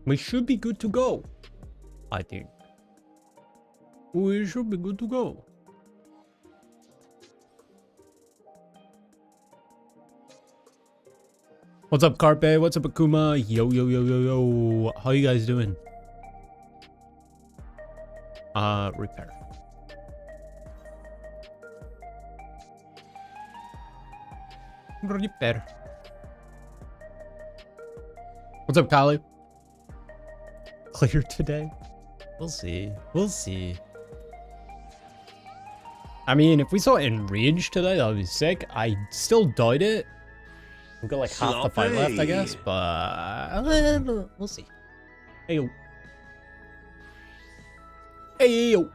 We should be good to go. I think. We should be good to go. What's up, Carpe? What's up, Akuma? Yo, yo, yo, yo, yo. How you guys doing? Repair. Repair. What's up, Kali? Clear today? We'll see. We'll see. I mean, if we saw Enrage today, that would be sick. I still doubt it. We've got like half the fight left, I guess, but we'll see. Hey, yo. Hey, yo.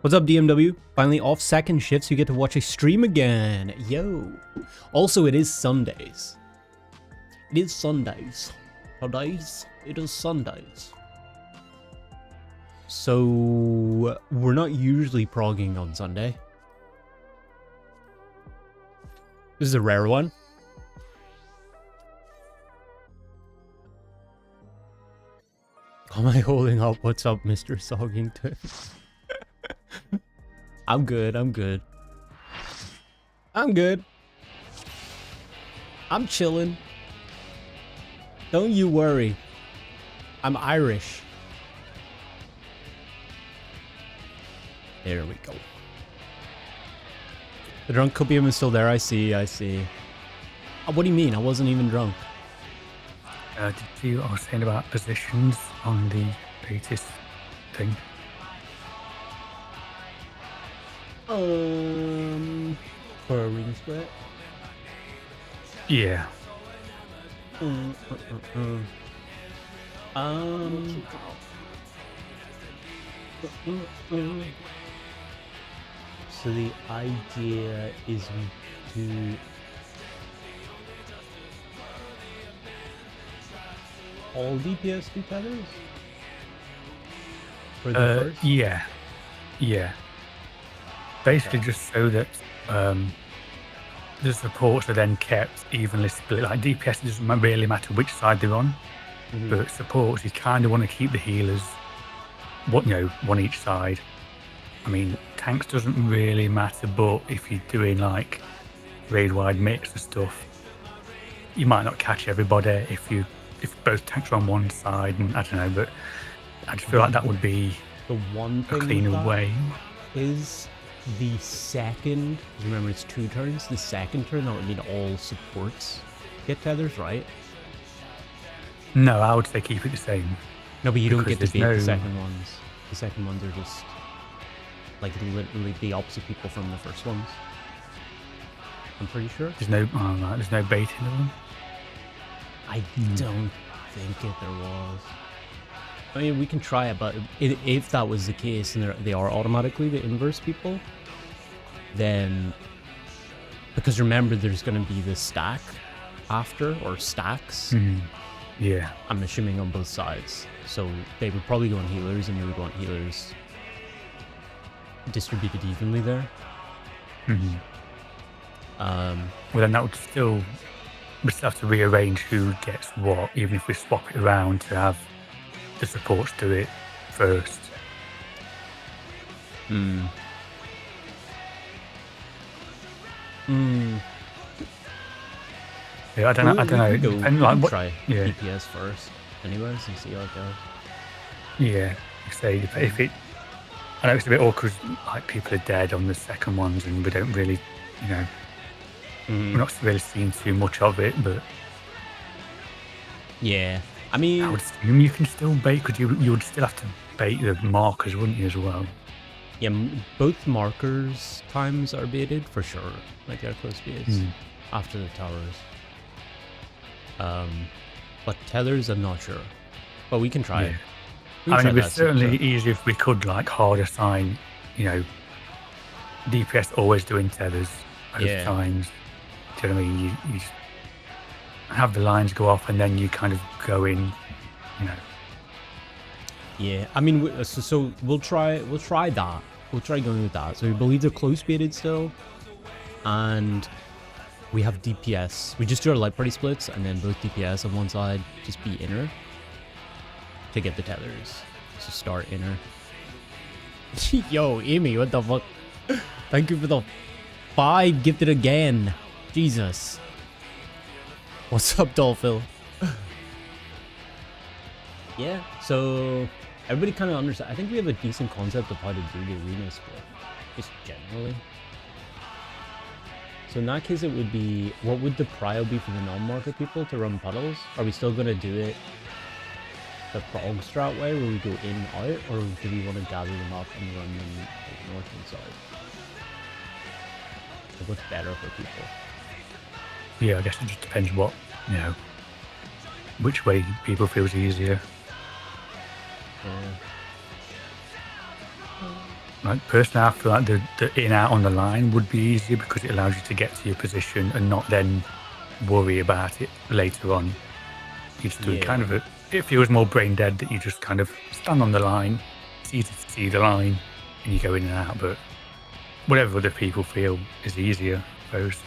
What's up, DMW? Finally off second shift, so you get to watch a stream again. Yo. Also, it is Sundays. It is Sundays. Sundays. It is Sundays. So, we're not usually progging on Sunday. This is a rare one. Am I holding up? What's up, Mr. Soggington? I'm good, I'm good. I'm good. I'm chilling. Don't you worry. I'm Irish. There we go. The drunk copium is still there. I see, I see. What do you mean? I wasn't even drunk. Did you I was saying about positions on the latest thing? For a ring split? Yeah. So the idea is we do all DPS do tethers? For the first? Yeah. Yeah. Basically just so that the supports are then kept evenly split. Like DPS, it doesn't really matter which side they're on. But supports, you kind of want to keep the healers one each side. I mean, tanks doesn't really matter, but if you're doing like raid-wide mix and stuff, you might not catch everybody if both tanks are on one side, and I don't know, but I just feel like that would be the one thing a cleaner way. Is the second, remember it's 2 turns, the second turn that would mean all supports get tethers, right? No, I would say keep it the same. No, but you don't get to beat the second ones. The second ones are just like literally the opposite people from the first ones. I'm pretty sure. There's no baiting of them. I don't think there was. I mean, we can try it, but if that was the case and they are automatically the inverse people, then because remember there's going to be the stack after, or stacks. Yeah. I'm assuming on both sides. So they would probably go on healers, and you would want healers distributed evenly there. Well, then that would still, we still have to rearrange who gets what, even if we swap it around to have the supports do it first. Yeah, I don't know. Depending on what, try DPS first, anyways, and see how it goes. Yeah, say if it. I know it's a bit awkward. Like people are dead on the second ones, and we don't really, we're not really seeing too much of it. But yeah, I mean, I would assume you can still bait, because you would still have to bait the markers, wouldn't you, as well? Yeah, both markers times are baited for sure. Like they're close baits after the towers. But tethers, I'm not sure. But we can try it. I mean, it'd be certainly easier if we could like hard assign, DPS always doing tethers both times. Do you know what I mean? You have the lines go off, and then you kind of go in, Yeah, I mean, so we'll try that. We'll try going with that. So we believe they're close baited still, and we have DPS. We just do our light party splits, and then both DPS on one side just be inner. to get the tethers. So start inner. Yo, Amy, what the fuck? Thank you for the 5 gifted again. Jesus. What's up, Dolphil? Yeah, so everybody kind of understands. I think we have a decent concept of how to do the arena split, just generally. So in that case, it would be, what would the prio be for the non-market people to run puddles? Are we still going to do it the Prog strat way, where we go in and out, or do we want to gather them up and run them like north and south? Like, what's better for people? Yeah, I guess it just depends what, you know, which way people feels easier. Yeah. Like, personally, I feel like the in-out on the line would be easier because it allows you to get to your position and not then worry about it later on. You just do it kind of, it feels more brain dead that you just kind of stand on the line, it's easy to see the line, and you go in and out, but whatever other people feel is easier, I suppose.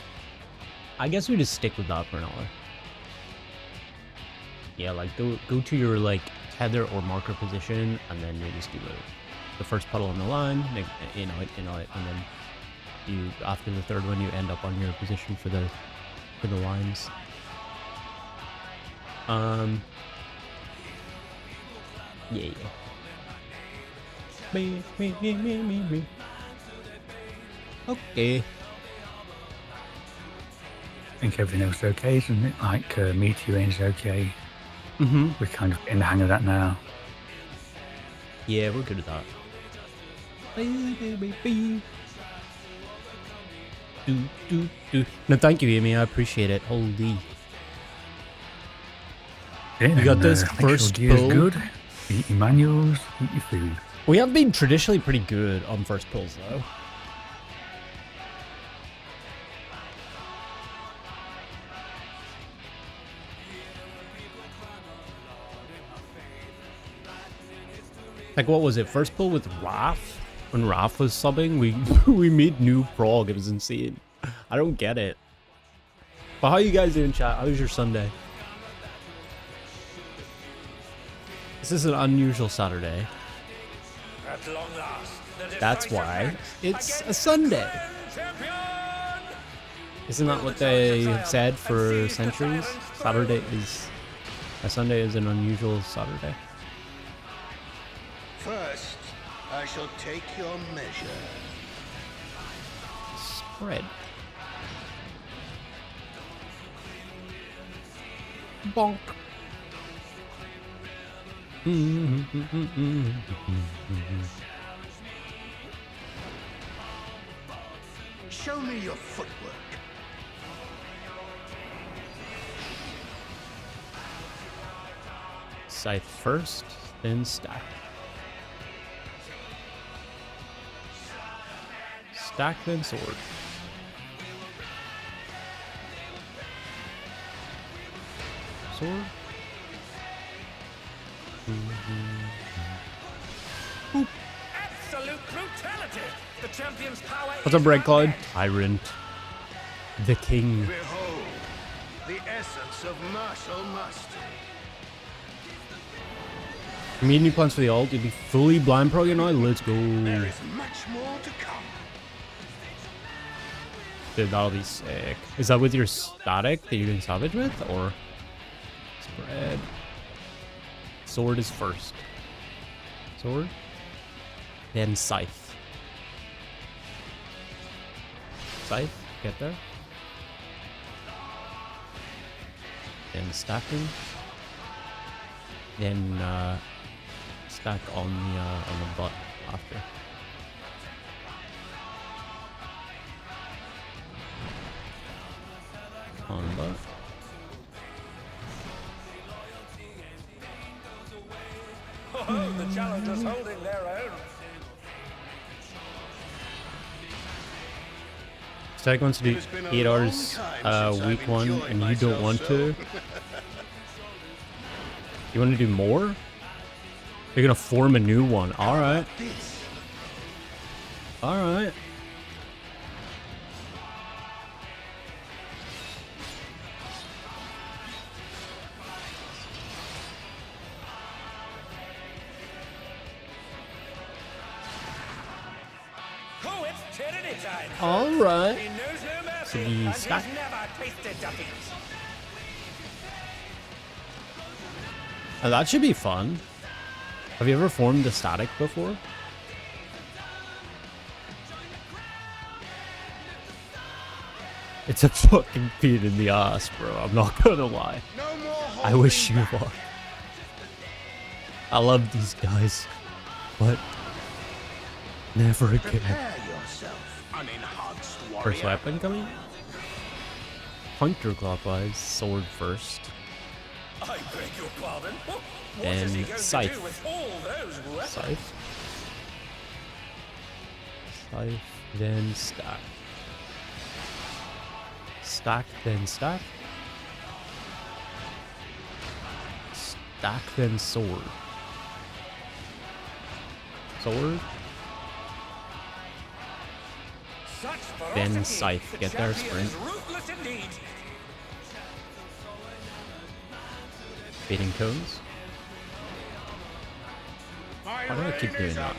I guess we just stick with that for an hour. Yeah, like, go to your, like, tether or marker position, and then you just do the first puddle on the line, in out, and then you, after the third one, you end up on your position for the lines. Yeah. Me. Okay. I think everything else is okay, isn't it? Like, meteoring's okay. Mm-hmm. We're kind of in the hang of that now. Yeah, we're good at that. No, thank you, Amy. I appreciate it. Holy. Yeah, we got this first pull. Good. Eat your manuals, eat your food. We have been traditionally pretty good on first pulls, though. Like, what was it? First pull with Raph? When Raph was subbing, we made new Prog. It was insane. I don't get it. But how you guys doing, chat? How was your Sunday? This is an unusual Saturday. At long last, that's why it's a Sunday. Isn't that what they have said for centuries? A Sunday is an unusual Saturday. First, I shall take your measure. Spread. Bonk. Show me your footwork. Scythe first, then stack. Stack, then sword. Sword. Absolute brutality. The champion's power. What's up, Red Cloud? Tyrant. The king. Behold, the essence of martial mastery. Any plans for the ult? You'll be fully blind pro, you know? Let's go. There is much more to come. Dude, that'll be sick. Is that with your static that you're doing Savage with? Or spread? Sword is first. Sword. Then Scythe. Scythe, get there. Then stacking. Then stack on the butt after. On butt. Oh, the challengers holding their own. Stack wants to do 8 hours week 1 and you don't want to. You want to do more? You're gonna form a new one. Alright. Alright. All right. So the stack. Oh, that should be fun. Have you ever formed a static before? It's a fucking pain in the ass, bro. I'm not gonna lie. I wish you luck. I love these guys, but never again. First weapon coming? Counterclockwise, sword first. I beg your pardon. Then scythe. Scythe. Scythe, then stack. Stack, then stack. Stack, then sword. Sword. Then scythe. Get there, sprint. Baiting cones. Why do I keep doing that?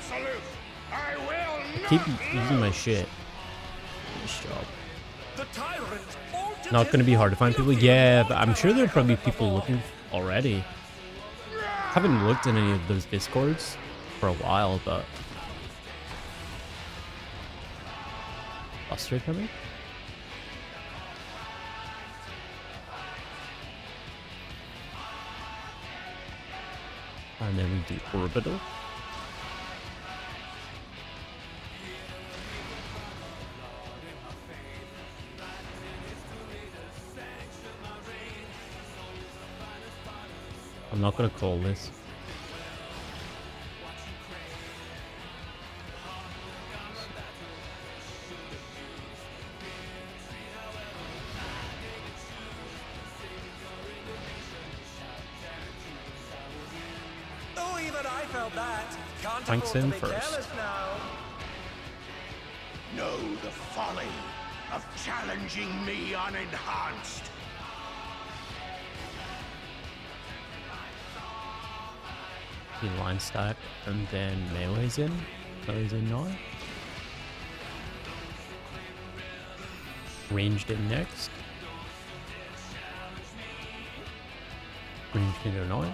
I keep using my shit. Nice job. Not gonna be hard to find people. Yeah, but I'm sure there'll probably be people looking already. Haven't looked in any of those discords for a while, but Buster coming? And then we do orbital. I'm not gonna call this. Oh, even I felt that. Can't Thanks afford to in be first. careless now. Know the folly of challenging me unenhanced. The line stack and then melee's in. Melee's in now. Ranged in next. Ranged into now.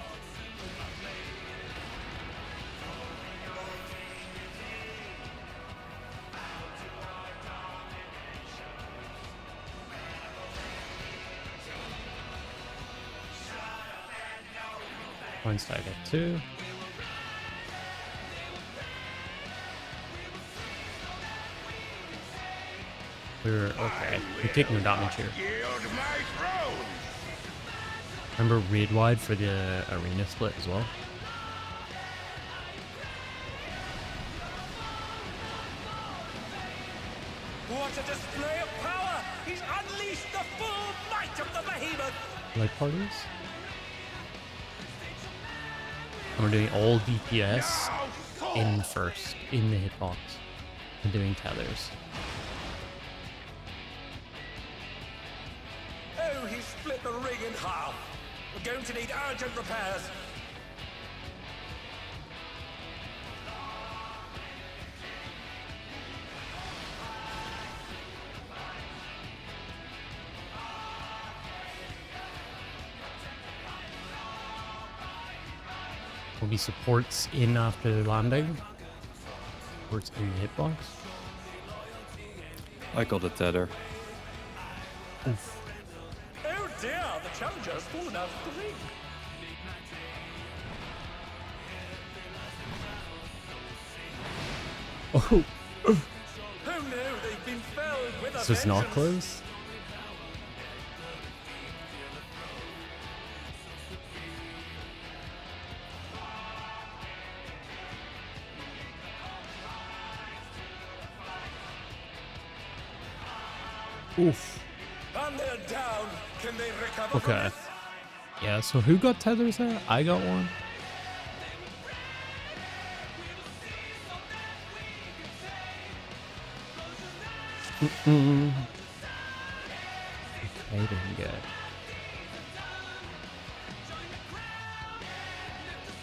Line stack at 2. We're okay. We're taking the damage here. Remember raid wide for the arena split as well. What a display of power! He's unleashed the full might of the behemoth! Light parties. And we're doing all DPS in first, in the hitbox. And doing tethers. Oh, he split the ring in half. We're going to need urgent repairs. Will be supports in after landing. Supports in the hitbox. I got a tether. Oof. Oh dear, the challenger's fallen out of the ring. Oh, Oh no, they've been felled with a this was not vengeance. close. Oof. And they're down. Can they recover from Okay. this? Yeah, so who got tethers there? I got one. Okay, didn't get.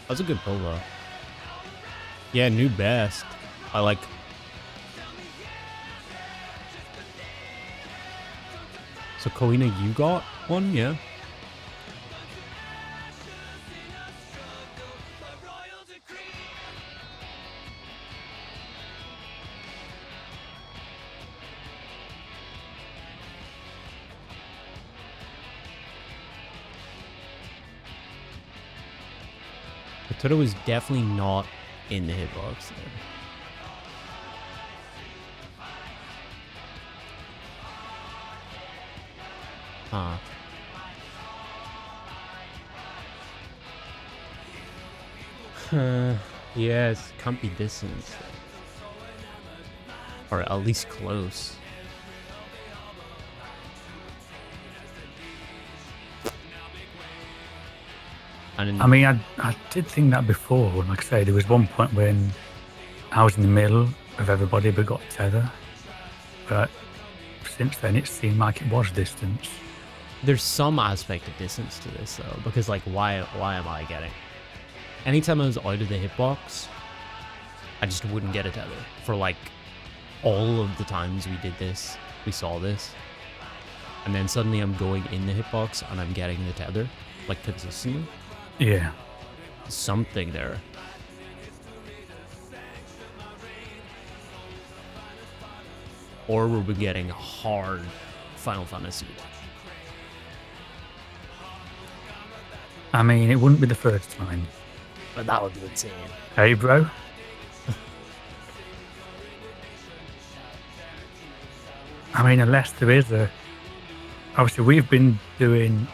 That's a good pull though. Yeah, new best. I like. So Koina, you got one, yeah? Toto was definitely not in the hitbox there. Huh. Yes, can't be distance. Or at least close. I mean, I did think that before. Like I say, there was one point when I was in the middle of everybody but got tether. But since then, it seemed like it was distance. There's some aspect of distance to this though, because like, why am I getting? Anytime I was out of the hitbox, I just wouldn't get a tether for like all of the times we did this. We saw this, and then suddenly I'm going in the hitbox and I'm getting the tether, like consistently. Yeah. Something there. Or were we getting hard Final Fantasy? I mean, it wouldn't be the first time. But that would be insane. Hey, bro. I mean, unless there is a... Obviously, we've been doing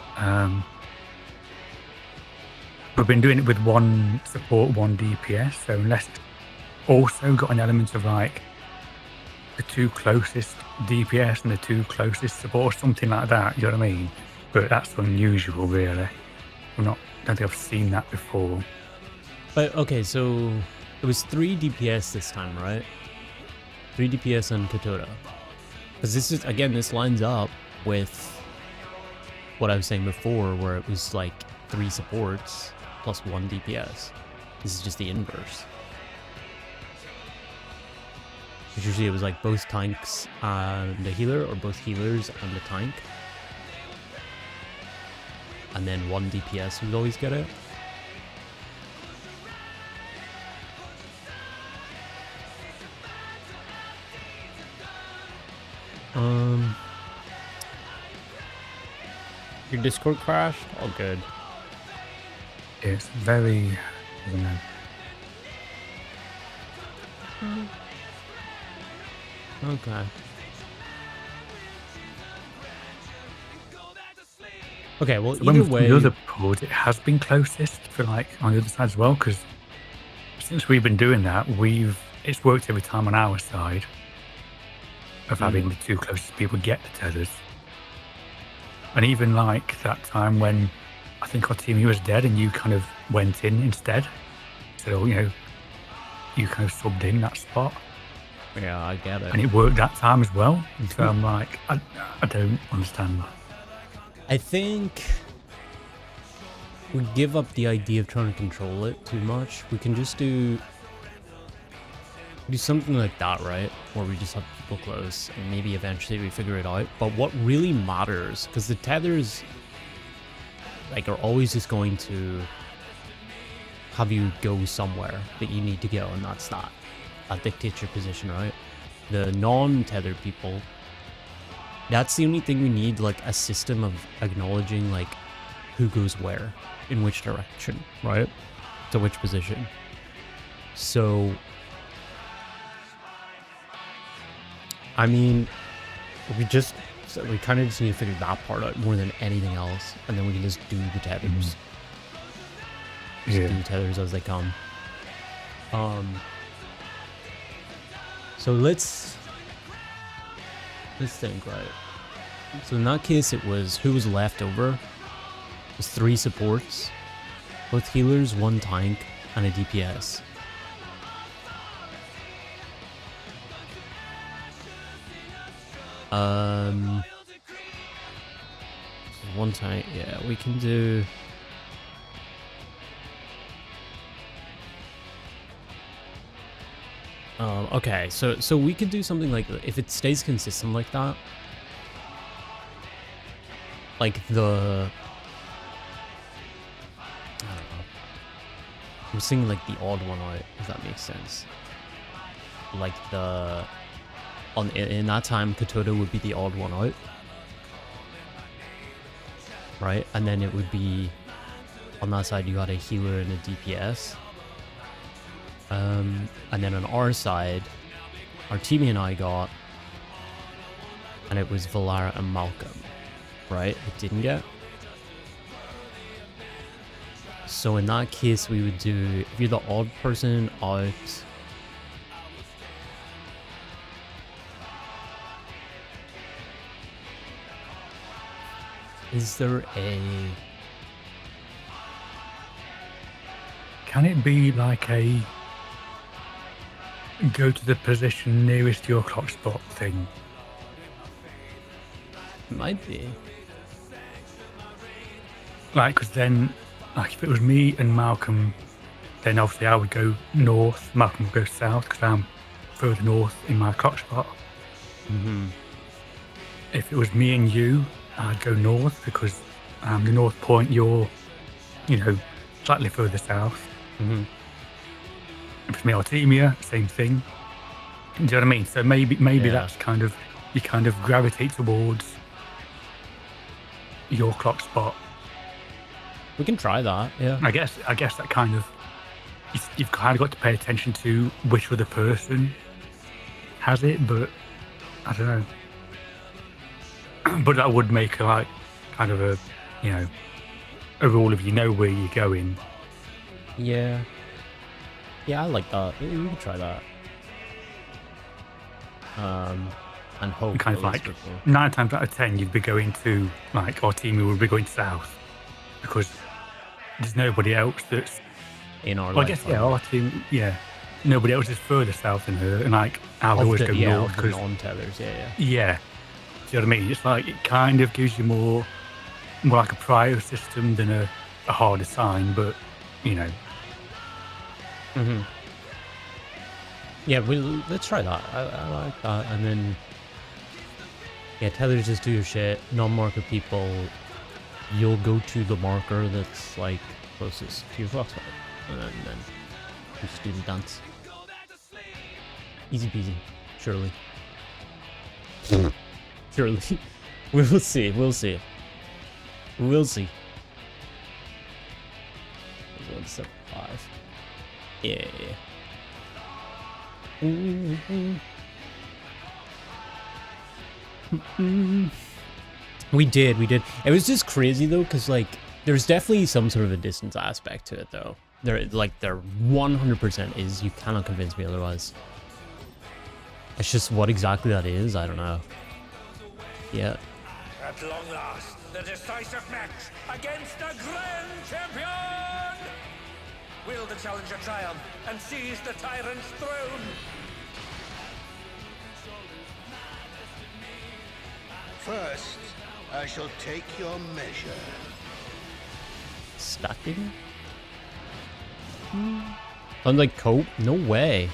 it with one support, one DPS. So unless it's also got an element of like the two closest DPS and the two closest support, or something like that. You know what I mean? But that's unusual, really. I don't think I've seen that before. But okay, so it was 3 DPS this time, right? 3 DPS on Kotoda. Because this is, again, this lines up with what I was saying before, where it was like 3 supports plus 1 DPS. This is just the inverse. Usually it was like both tanks and a healer, or both healers and a tank. And then 1 DPS would always get it. Your Discord crashed? All good. It's very... I don't know. Okay. Okay, well, either way... The other port, it has been closest for like on the other side as well, because since we've been doing that, it's worked every time on our side of having the 2 closest people get the tethers. And even like that time when I think our team was dead and you kind of went in instead. So, you know, you kind of subbed in that spot. Yeah, I get it. And it worked that time as well. So I'm like, I don't understand. I think we give up the idea of trying to control it too much. We can just do something like that, right? Where we just have people close and maybe eventually we figure it out. But what really matters, because the tethers like are always just going to have you go somewhere that you need to go, and that's that. That dictates your position, right? The non-tethered people, that's the only thing we need, like a system of acknowledging like who goes where, in which direction, right? To which position. So I mean, we kind of just need to figure that part out more than anything else, and then we can just do the tethers. Just do the tethers as they come. So let's think, right? So in that case, it was who was left over. It was 3 supports, both healers, 1 tank, and a DPS. One tank, yeah, we can do. Okay, so we could do something like, if it stays consistent like that, like the, I don't know. I'm thinking like the odd one out, if that makes sense. Like the, in that time, Katoda would be the odd one out. Right? And then it would be, on that side you got a healer and a DPS. And then on our side, our teammate and I got, and it was Valara and Malcolm. Right? It didn't get. So in that case, we would do, if you're the odd person out, is there a... Can it be like a go to the position nearest your clock spot thing? Might be. Like, because then, like, if it was me and Malcolm, then obviously I would go north, Malcolm would go south, because I'm further north in my clock spot. Mm-hmm. If it was me and you, I'd go north, because I'm the north point, you're, you know, slightly further south. Mm-hmm. If it's me or Artemia, same thing. Do you know what I mean? So maybe Yeah. that's kind of, you kind of gravitate towards your clock spot. We can try that, yeah. I guess that kind of, you've kind of got to pay attention to which other person has it, but I don't know. But that would make like kind of a, you know, a rule if you know where you're going. Yeah. Yeah, I like that. We can try that. And hope. And kind of like 9 times out of 10, you'd be going to, like, our team would be going south because there's nobody else that's in our well, I guess, yeah, our team, yeah. Nobody else is further south than her, and like, I'll always go north. Because non-tethers, yeah. Yeah. Do you know what I mean? It's like, it kind of gives you more like a prior system than a harder sign, but, you know. Mm-hmm. Yeah, let's try that. I like that. And then, yeah, tethers just do your shit. Non-marker people, you'll go to the marker that's like closest to your fox spot, and then you just do the dance. Easy peasy, surely. Surely. We'll see. We'll see. We'll see. 175. Yeah. We did. It was just crazy though, because like there's definitely some sort of a distance aspect to it though. There 100% is. You cannot convince me otherwise. It's just what exactly that is, I don't know. Yeah. At long last, the decisive match against the Grand Champion! Will the challenger triumph and seize the tyrant's throne? First, I shall take your measure. Stacking? Unlike cope? No way.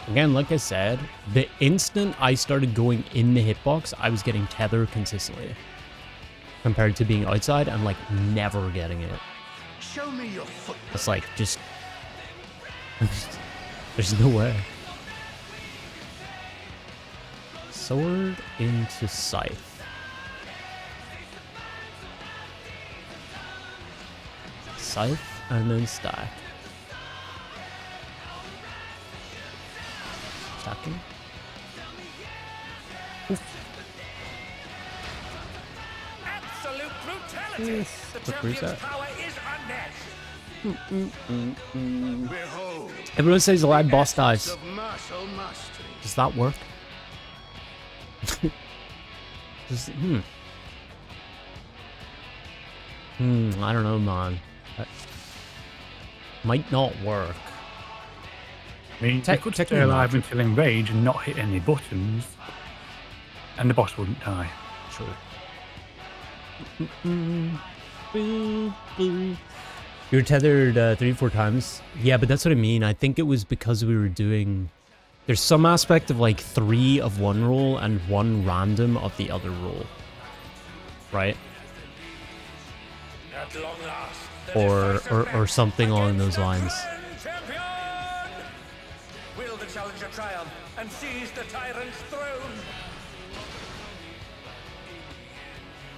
Again, like I said, the instant I started going in the hitbox, I was getting tether consistently. Compared to being outside, I'm like never getting it. Show me your foot. It's like just there's no way. Sword into scythe. Scythe and then stack. Stacking. Absolute brutality! The quick champion's reset. power is unmatched. Behold. Everyone says the lad boss dies. Of martial mastery. Does that work? I don't know, man. That might not work. I mean, you could stay alive until enraged and not hit any buttons, and the boss wouldn't die. True. You were tethered 3-4 times. Yeah, but that's what I mean. I think it was because we were doing... There's some aspect of like 3 of one roll and 1 random of the other roll. Right? At long last, the or decisive or match something along against those lines. the Grand Champion! Will the challenger triumph and seize the tyrant's throne?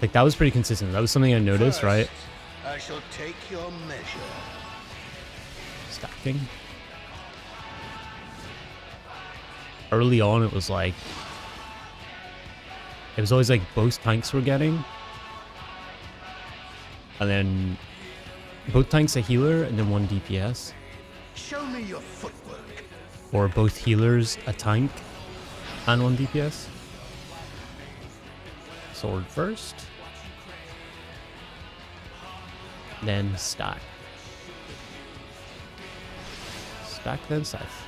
Like that was pretty consistent. That was something I noticed, right? I shall take your measure. Stacking. Early on, it was like it was always like both tanks were getting, and then both tanks a healer and then one DPS, Show me your footwork. or both healers a tank and one DPS. Sword first, then stack. Stack then scythe.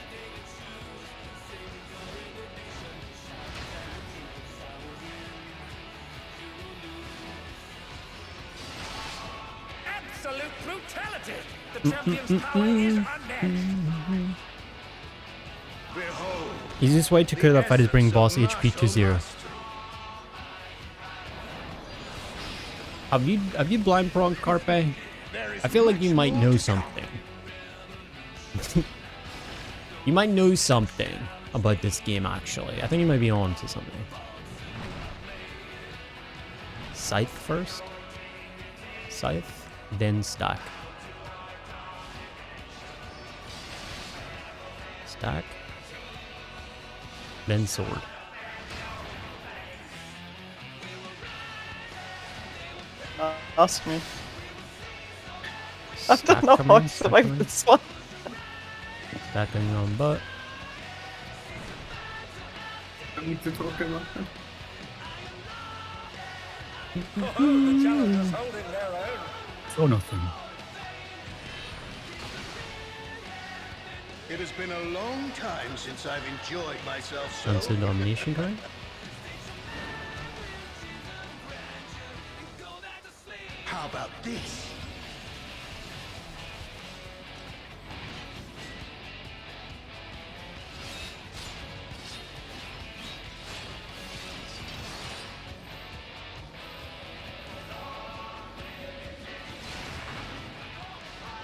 Absolute brutality! The champion's power is unmatched! Behold. Easiest way to clear that fight is bring boss HP to 0. Have you blind prong Carpe? I feel like you might know something. You might know something about this game actually. I think you might be on to something. Scythe first. Scythe, then stack. Stack. Then sword. Ask me. I don't know how to survive this one. Stacking on butt. I need to talk about it. Oh, the challengers holding their own. Or nothing. It has been a long time since I've enjoyed myself so. Sunset domination card. How about this?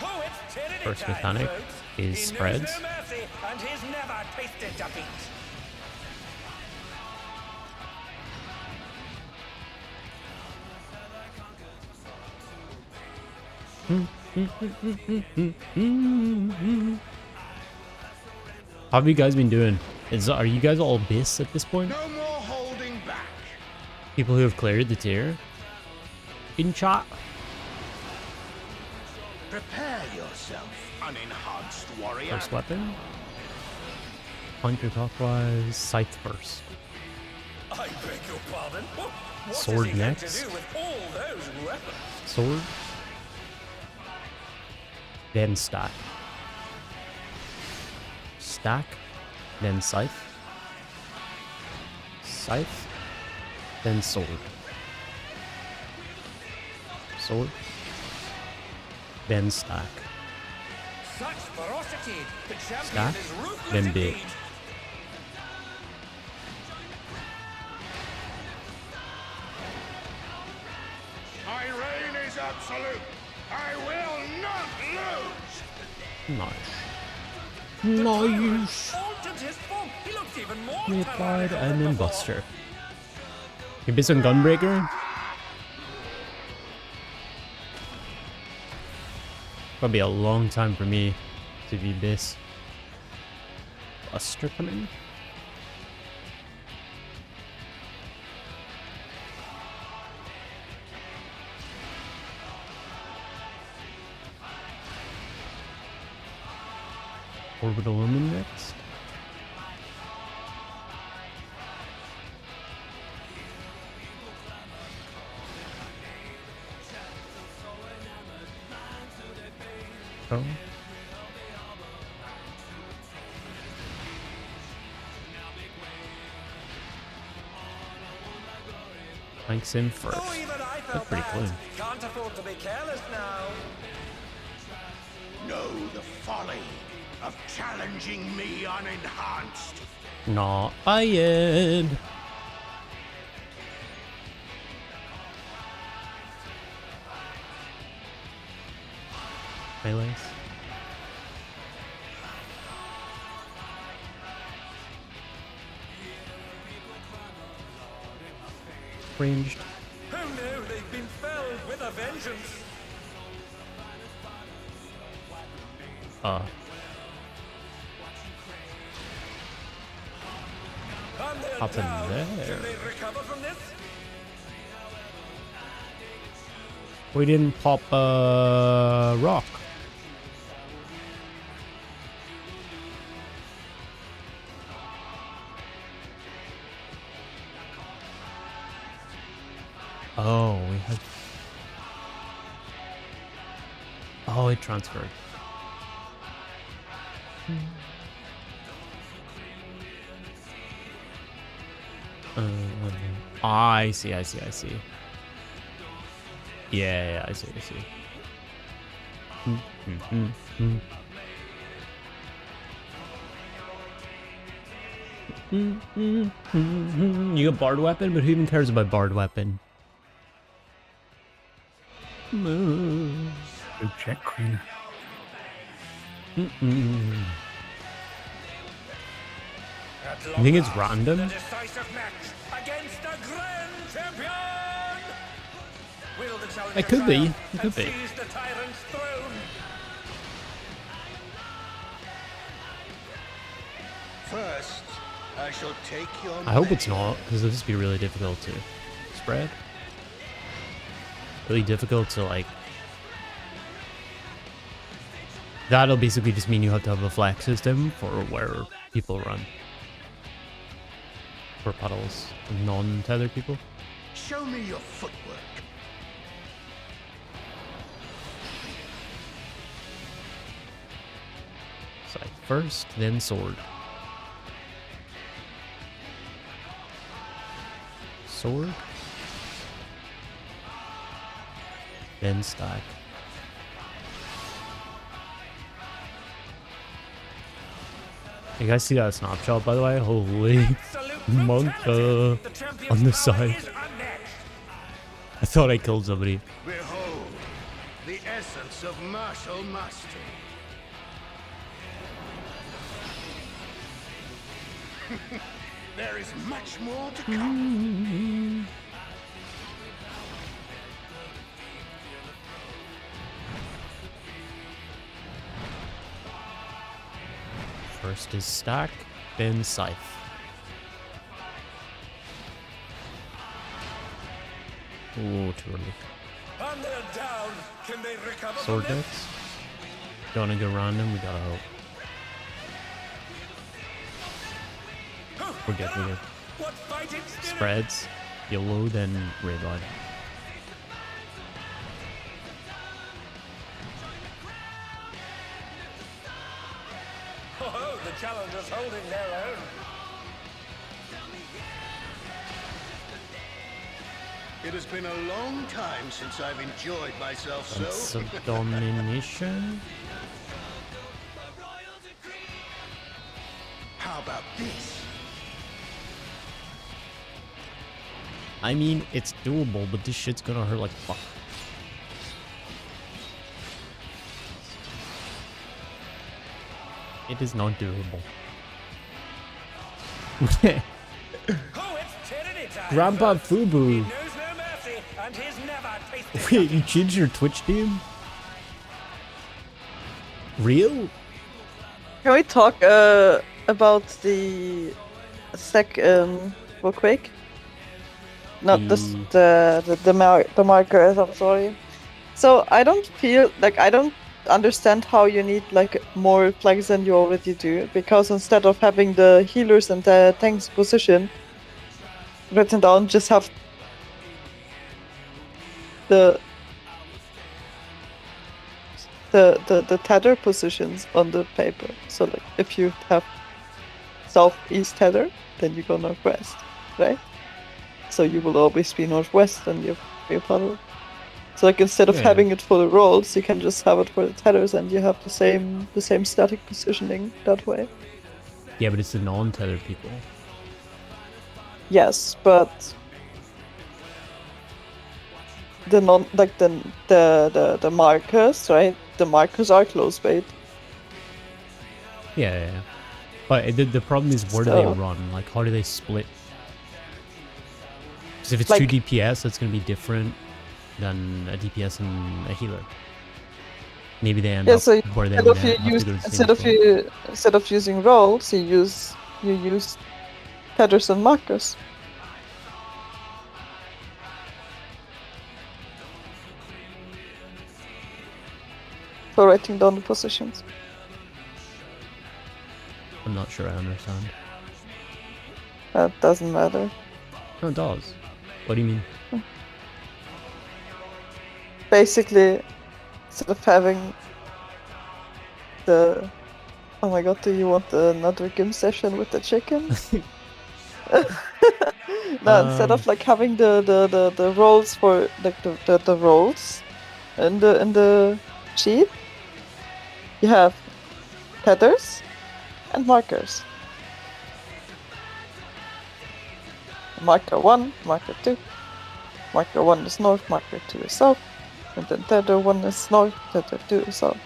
Oh, it's tyranny First time, mechanic folks. is He knows spreads. no mercy, and he's never tasted defeat. How have you guys been doing? Are you guys all bis at this point? No more holding back. People who have cleared the tier? In chat. Prepare yourself, unenhanced warrior. First weapon. Counterclockwise. Scythe first. I beg your pardon. What Sword is he going next. to do with all those weapons? Sword. Then stack. Stack. Then scythe. Scythe. Then sword. Sword. Then stack. Such ferocity. The champion Stack. is ruthless Then bait. indeed. My reign is absolute. I will not lose. Nice. Nice. Altered his form. He looks even more Replied tyrannical and than then before. Buster. You bit on Gunbreaker? Probably a long time for me to be this. Buster coming? Orbital Lumen next. Oh. Thanks in first. Oh, even I That's felt pretty bad. clean. Can't afford to be careless now. Know the folly of challenging me unenhanced. Not bad. melees. Ranged. Who knew they'd been filled with a vengeance? And they're Up in down. there. Can they recover from this? We didn't pop a rock. Oh, we had. Oh, it transferred. I see. Yeah, I see. You got Bard Weapon, but who even cares about Bard Weapon? Go check Queen. I think it's random. The decisive match against the Grand Champion. Will the challenger It could be. triumph It could and be. seize the tyrant's throne? First, I shall take your I hope it's not, because it'll just be really difficult to spread. Really difficult to, like... That'll basically just mean you have to have a flex system for where people run. For puddles, non-tethered people. Show me your footwork. Scythe first, then sword. Sword. Then stack. You guys see that snapshot, by the way? Holy Absolute monk brutality. The champion's on the power side. is unmatched. I thought I killed somebody. Behold, the essence of martial mastery. There is much more to come. First is stack, then scythe. Ooh, too early. And they're down. Can they recover Sword from this? decks. Don't wanna go random, we gotta hope. We're good, we're good. What fighting spirit? Spreads, yellow, then red line. Oh, the challengers holding their own. It has been a long time since I've enjoyed myself Sense so. of domination. How about this? I mean, it's doable, but this shit's gonna hurt like fuck. It is not doable. Oh, it's tyranny time. Grandpa He Fubu. knows no mercy, and he's never tasted Wait, you changed your Twitch name? Real? Can we talk about the sec real quick? Not the markers. I'm sorry. So I don't feel like I don't understand how you need like more flags than you already do, because instead of having the healers and the tanks position written down, just have the tether positions on the paper. So like if you have southeast tether, then you go northwest, right? So you will always be northwest and your puddle. So like instead of Yeah. having it for the rolls, you can just have it for the tethers, and you have the same static positioning that way. Yeah, but it's the non-tethered people. Yes, but the non like the markers, right? the markers are close bait. Yeah. But the problem is, where do So- they run? Like, how do they split? Because if it's Like- 2 DPS, that's going to be different than a DPS and a healer. Maybe they end Yeah, up so where they instead would of you have to use go to the instead same of spot. you instead of using rolls, you use headers and markers. For writing down the positions. I'm not sure I understand. That doesn't matter. No, it does. What do you mean? Basically, instead of having the oh my god, do you want another gym session with the chicken? No, instead of like having the rolls for like the rolls in the sheet, you have headers and markers. Marker 1, marker 2. Marker 1 is north, marker 2 is south. And then tether 1 is north, tether 2 is south.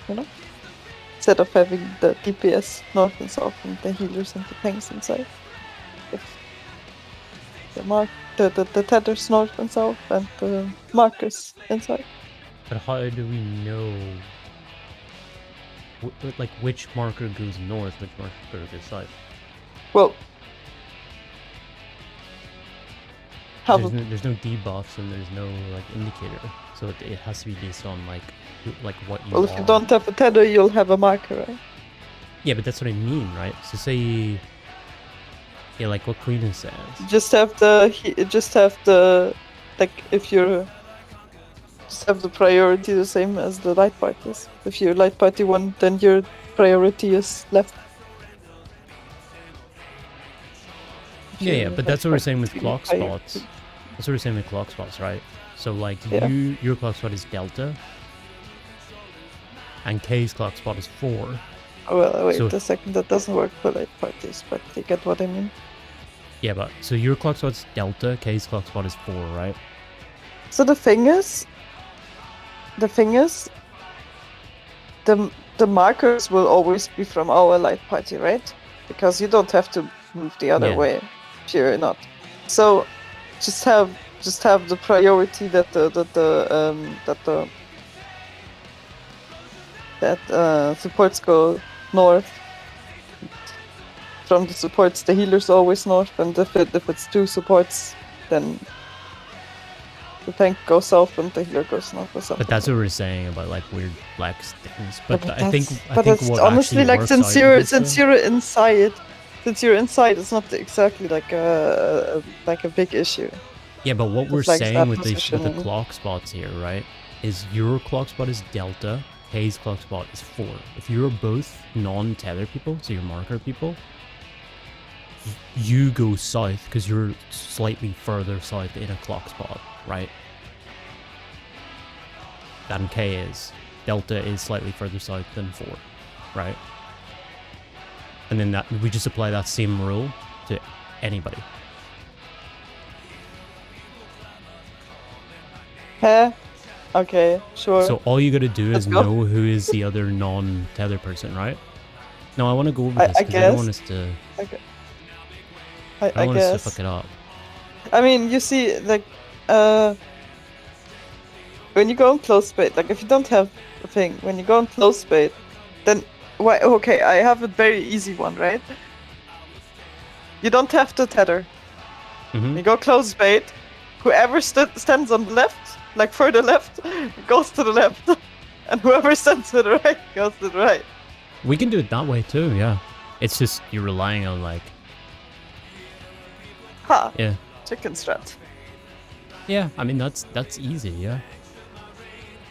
You know? Instead of having the DPS north and south and the healers and the tanks inside. If the tethers north and south and the markers inside. But how do we know, like, which marker goes north, which marker goes south? Well, have There's no debuffs and there's no like indicator, so it has to be based on like what you. well, if are. you don't have a tether, you'll have a marker, right? Yeah, but that's what I mean, right? So say, yeah, like what Queen says. Just have like if you're just have the priority the same as the light parties. If you're light party 1, then your priority is left. If Yeah, you're but that's light what we're party saying with 2, clock priority- spots. That's what we're saying with clock spots, right? So like Yeah. your clock spot is delta, and K's clock spot is 4. Oh, well, wait So- a second, that doesn't work for light parties, but you get what I mean. Yeah, but so your clock spot's delta, K's clock spot is 4, right? So the thing is, the markers will always be from our light party, right? Because you don't have to move the other Yeah. way if you're not. So just have the priority that supports go north. From the supports, the healers always north, and if it's 2 supports, then the tank goes south and the healer goes north or something. But that's what we're saying about like weird flex things. Yeah, But I think it's what honestly actually like works since out you're with this, though- you're inside, it's not exactly like a big issue. Yeah, but what we're Just like saying that with the positioning. clock spots here, right, is your clock spot is delta, K's clock spot is 4. If you're both non-tether people, so you're marker people, you go south because you're slightly further south in a clock spot, right? Than K is. Delta is slightly further south than 4, right? And then that we just apply that same rule to anybody. Huh? Okay, sure. So all you gotta do Let's is go. know who is the other non-tether person, right? No, I want to go over I this because I don't want guess. us to. I I don't want us to guess. fuck it up. I mean, you see, like, when you go on close bait, like, if you don't have a thing, when you go on close bait, then why? Okay, I have a very easy one, right? You don't have to tether. Hmm. You go close bait. Whoever stands on the left, like further left, goes to the left, and whoever stands to the right goes to the right. We can do it that way too. Yeah, it's just you're relying on like Ha! yeah, Chicken strat. yeah. I mean that's easy. Yeah.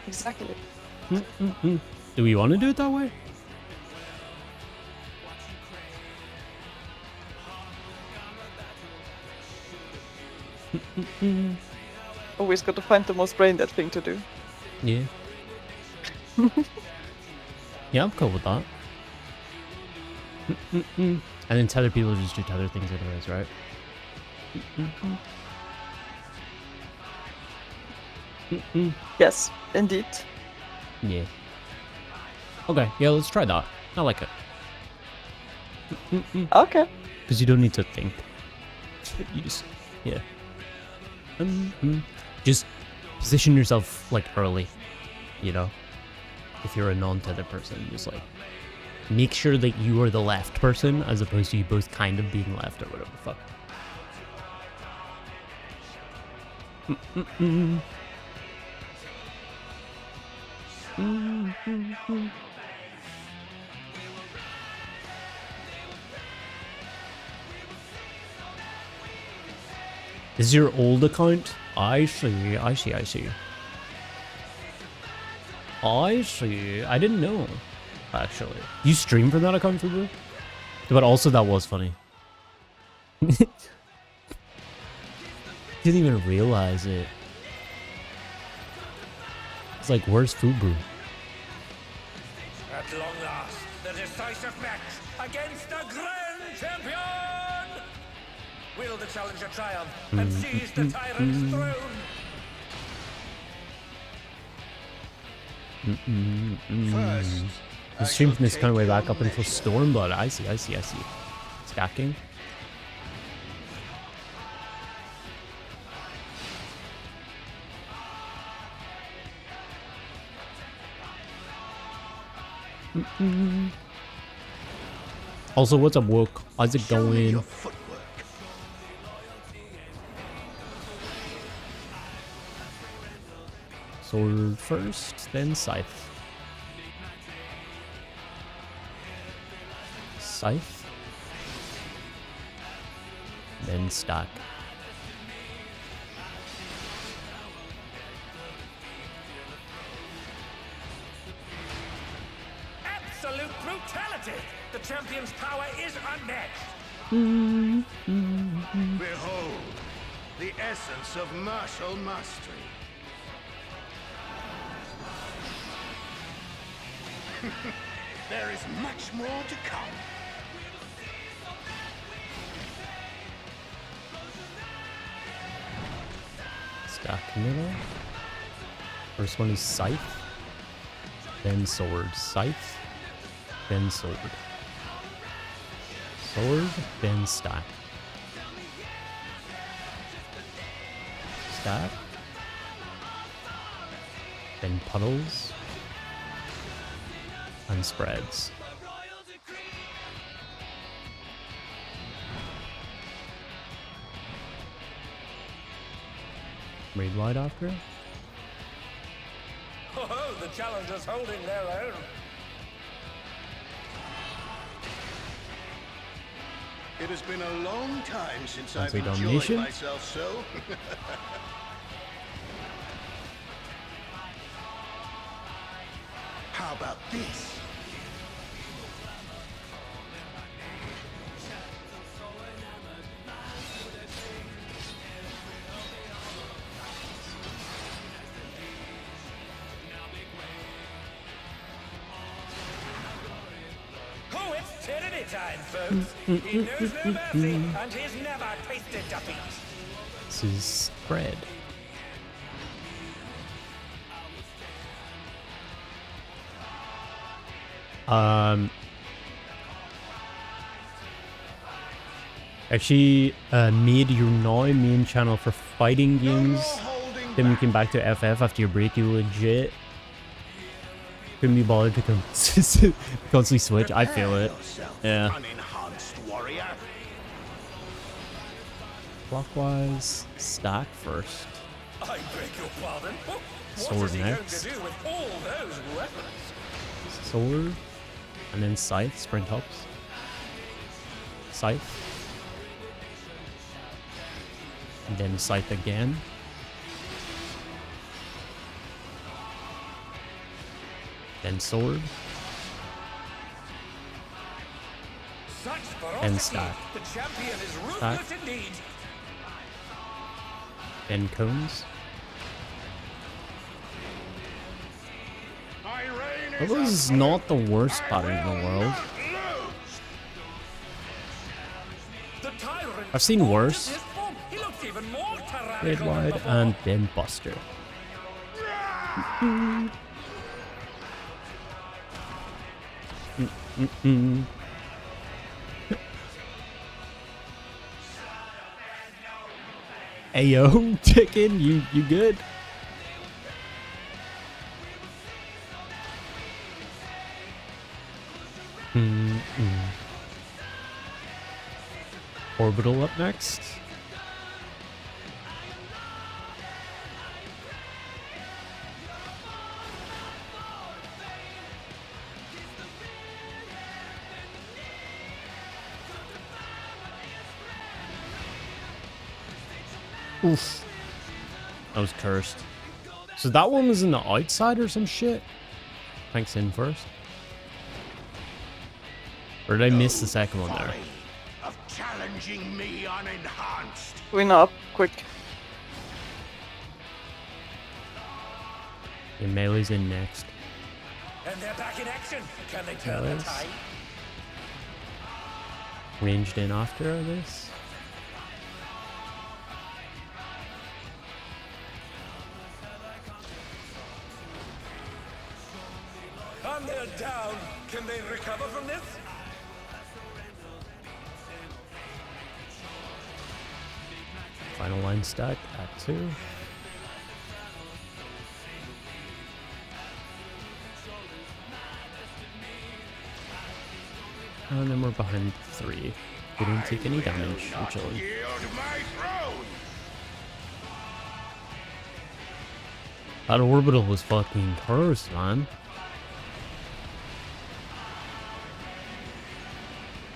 Exactly. Do we want to do it that way? Always got to find the most brain dead thing to do. Yeah. Yeah, I'm cool with that. And then tether people just do tether things anyways, right? Yes, indeed. Yeah. Okay, yeah, let's try that. I like it. Okay. Because you don't need to think. You just, yeah. Just position yourself like early, you know? If you're a non-tethered person, just like make sure that you are the left person as opposed to you both kind of being left or whatever the fuck. This is your old account? I see. I didn't know, actually. You stream from that account, Fubu? But also that was funny. Didn't even realize it. It's like, where's Fubu? At long last, the decisive match against the Grand Champion! Will the challenger triumph and seize the tyrant's throne? First, The stream from this kind of way back up until Stormblood. I see. Stacking. Also, what's up, Woke? How's it show me going? your footwork. Sword first, then Scythe. Scythe. Then Stack. Absolute brutality! The champion's power is unmatched! Behold, the essence of martial mastery. There is much more to come. Stack middle. First one is Scythe. Then Sword. Scythe. Then Sword. Sword. Then Stack. Stack. Then Puddles. And Spreads. Raid wide after. Oh, the challengers holding their own. It has been a long time since I've Fancy enjoyed domination? myself so. How about this? Oh, it's tyranny time, folks. He knows no mercy, and he's never tasted defeat. This is Spread. Actually, made your now main channel for fighting games. Then we came back to FF after your break. You legit couldn't be bothered to constantly switch. I feel it. Yeah. Unenhanced warrior. Clockwise, stack first. I beg your pardon. What Sword is he next. going to do with all those weapons? Sword, and then Scythe, sprint hops. Scythe. And then Scythe again. Then Sword. Such And ferocity. stack. The champion is ruthless indeed. Then Cones. My reign Well, is this is upon not the worst I pattern in will the world. not lose. The tyrant I've seen altered worse. his form. He looks even more tyrannical Red than wide, before. and then Buster. Hey yo, chicken, you good? Orbital up next. Oof. That was cursed. So that one was in the outside or some shit? Thanks in first. Or did I miss the second one there? Of challenging me unenhanced. Win up, quick. Yeah, melee's in next. And they're back in action. Can they turn the Yes. tide? Ranged in after this. And they're down. Can they recover from this? Final line stack at 2. And then we're behind 3. We didn't take any damage. We're chilling. Yield my throne. That orbital was fucking cursed, man.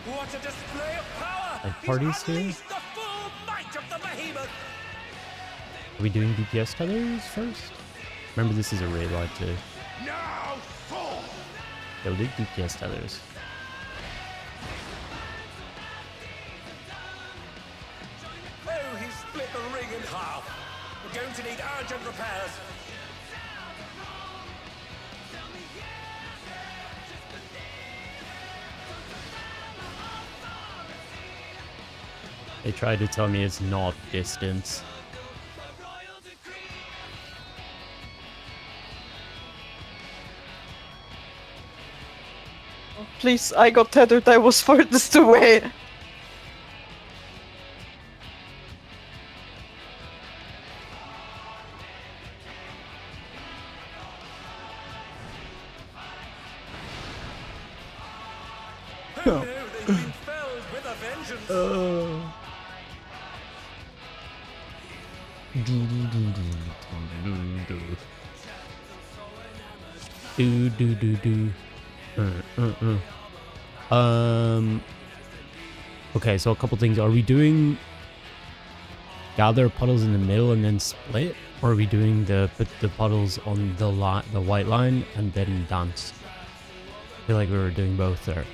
What a display of power! Like He's parties here? unleashed the full might of the behemoth! Are we doing DPS tethers first? Remember, this is a raid light too. Now fall. Yeah, we'll do DPS tethers. Oh, he split the ring in half. We're going to need urgent repairs. They tried to tell me it's not distance. Please, I got tethered, I was farthest away. Who knew they'd been felled with a vengeance? Do do do do. Okay, so a couple things. Are we doing gather puddles in the middle and then split, or are we doing put the puddles on the white line and then dance? I feel like we were doing both there.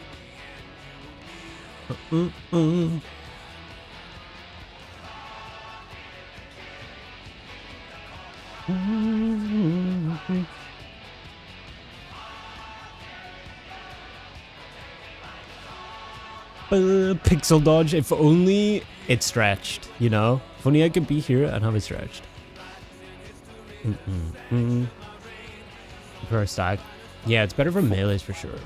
Pixel dodge. If only it stretched, you know? If only I could be here and have it stretched. For a stack. Yeah, it's better for melees for sure.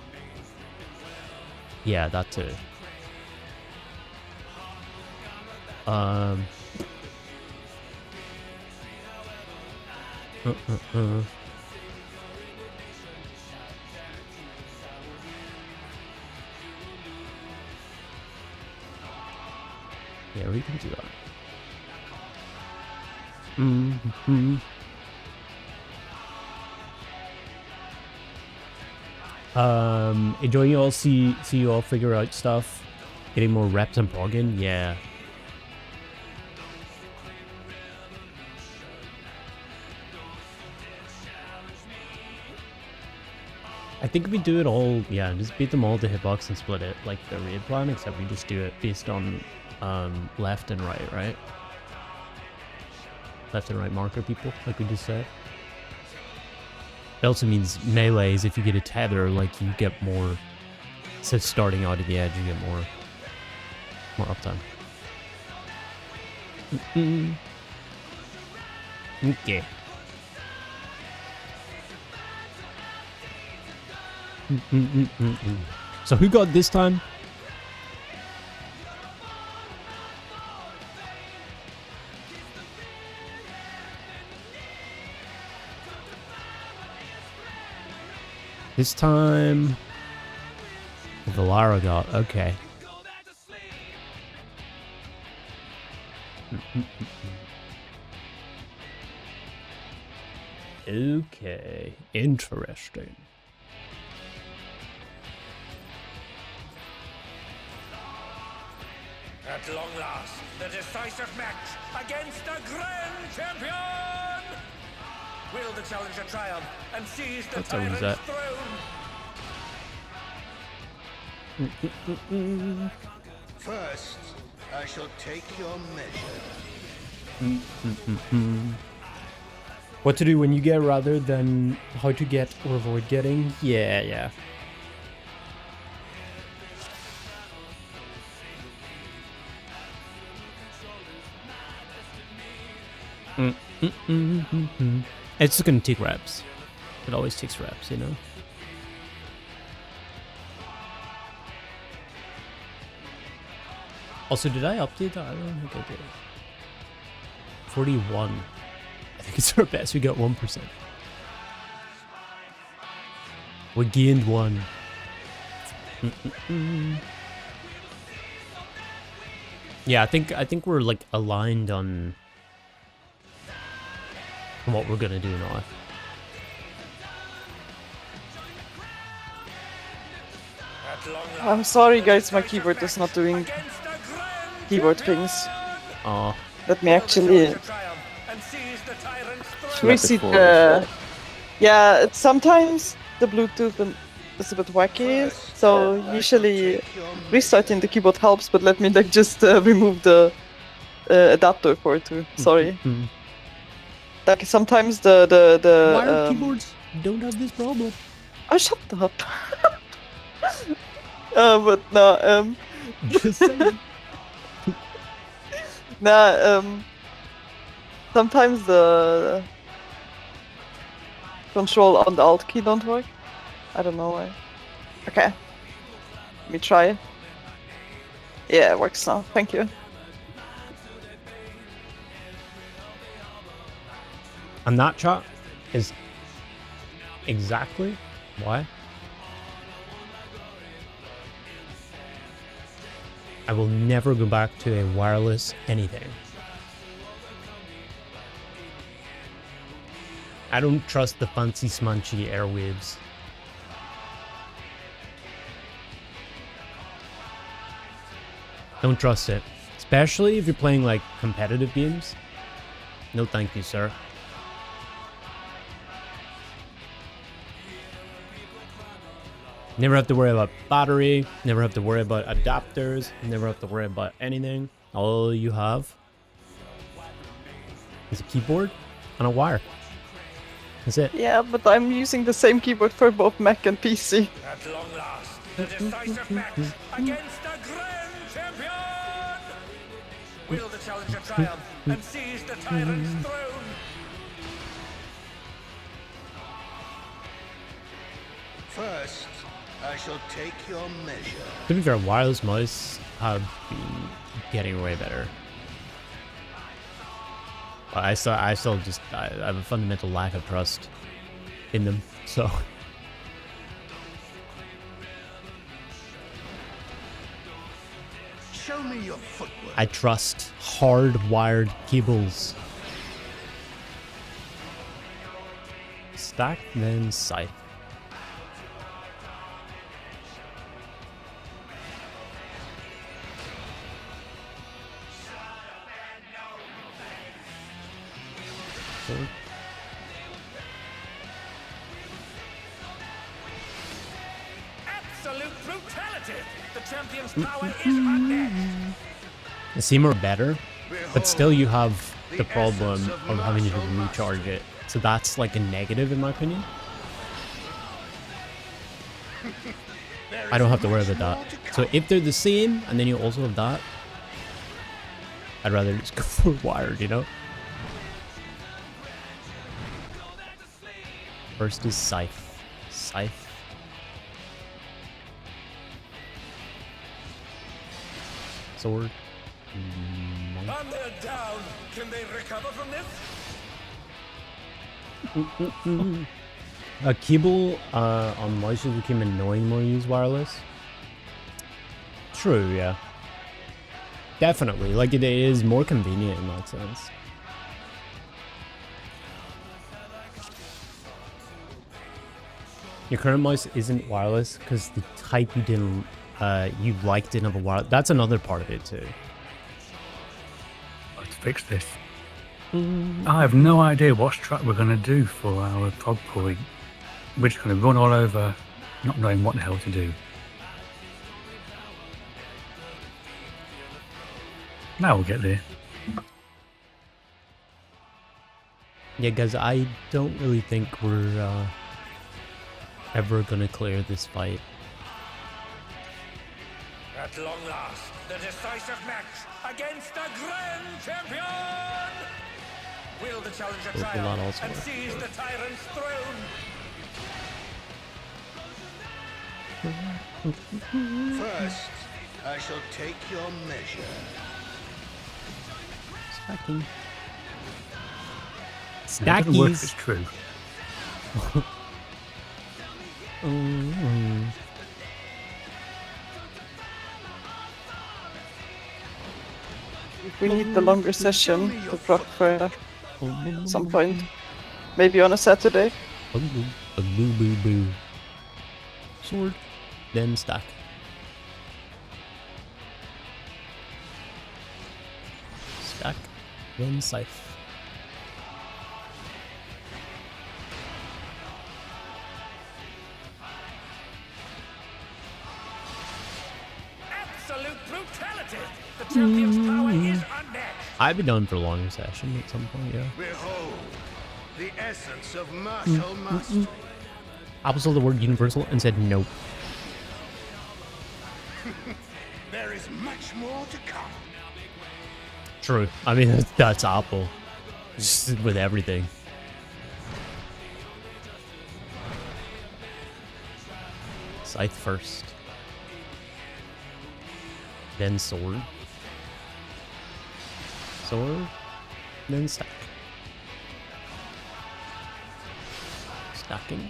Yeah, that too. Yeah, we can do that. Enjoying you all see you all figure out stuff. Getting more reps and progging, yeah. I think we do it all, yeah, just beat them all to hitbox and split it like the raid plan, except we just do it based on left and right? Left and right marker people, like we just said. It also means melees, if you get a tether, like you get more, instead of starting out at the edge, you get more uptime. Okay. So who got this time? This time, Valara got, okay. Okay, interesting. At long last, the decisive match against the Grand Champion! Will the challenger triumph and seize the What time is tyrant's that? throne? First, I shall take your measure. What to do when you get rather than how to get or avoid getting? Yeah. It's just gonna take reps. It always takes reps, you know? Also, did I update that? I don't think I did. 41. I think it's our best. We got 1%. We gained 1. Yeah, I think we're like aligned on what we're gonna do now. I'm sorry guys, my keyboard is not doing keyboard things. Oh, Let me actually reset before. the... Yeah, sometimes the Bluetooth is a bit wacky, so usually restarting the keyboard helps, but let me like just remove the adapter for it too. Sorry. Like sometimes the wired keyboards don't have this problem. Oh, shut up. But no, Just saying. sometimes the control on the alt key don't work. I don't know why. Okay. Let me try. Yeah, it works now. Thank you. And that chat is exactly why I will never go back to a wireless anything. I don't trust the fancy smunchy airwaves. Don't trust it. Especially if you're playing like competitive games. No thank you, sir. Never have to worry about battery, never have to worry about adapters, never have to worry about anything. All you have is a keyboard and a wire. That's it. Yeah, but I'm using the same keyboard for both Mac and PC. At long last, the decisive match against the Grand Champion! Will the challenger triumph and seize the tyrant's throne? First, I shall take your measure. To be fair, wireless mice have been getting way better. But I still just I have a fundamental lack of trust in them, so. Show me your footwork. I trust hardwired cables. Stack, then scythe. Absolute brutality! The champion's power is unmatched! The Seymour better, but still you have the problem of having to recharge it. So that's like a negative in my opinion. I don't have to worry about that. So if they're the same and then you also have that, I'd rather just go for wired, you know? First is scythe. Scythe. Sword. And they're down. Can they recover from this? A cable on Moisture became annoying when you use wireless. True, yeah. Definitely. Like, it is more convenient in that sense. Your current mouse isn't wireless because the type you didn't, you liked didn't have a wireless. That's another part of it too. Let's fix this. I have no idea what strat we're going to do for our Prog point. We're just going to run all over, not knowing what the hell to do. Now we'll get there. Yeah, guys, I don't really think we're ever gonna clear this fight. At long last, the decisive match against the Grand Champion! Will the challenger Will not triumph also and work. seize the tyrant's throne? First, I shall take your measure. Stacking. That doesn't work if Stackies. it's true. We need the longer session to proc for at some point. Maybe on a Saturday. Boo boo boo. Sword. Then stack. Stack. Then scythe. Absolute brutality! The champion's power is unmatched! I'd be done for a longer session at some point, yeah. Behold, the essence of martial mastery. I was told the word universal and said nope. There is much more to come. True. I mean, that's Apple. Just with everything. Scythe first. Then sword. Sword. Then stack. Stacking.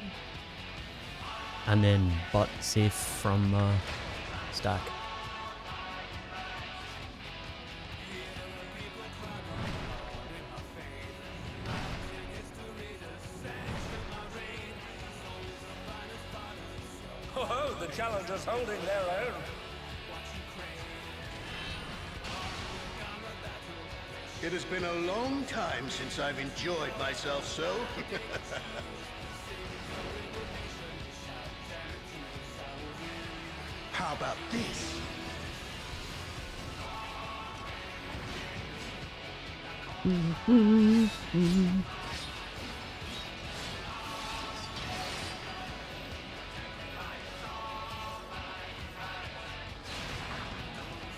And then butt safe from stack. Oh, the challenger's holding their own. It has been a long time since I've enjoyed myself so. How about this?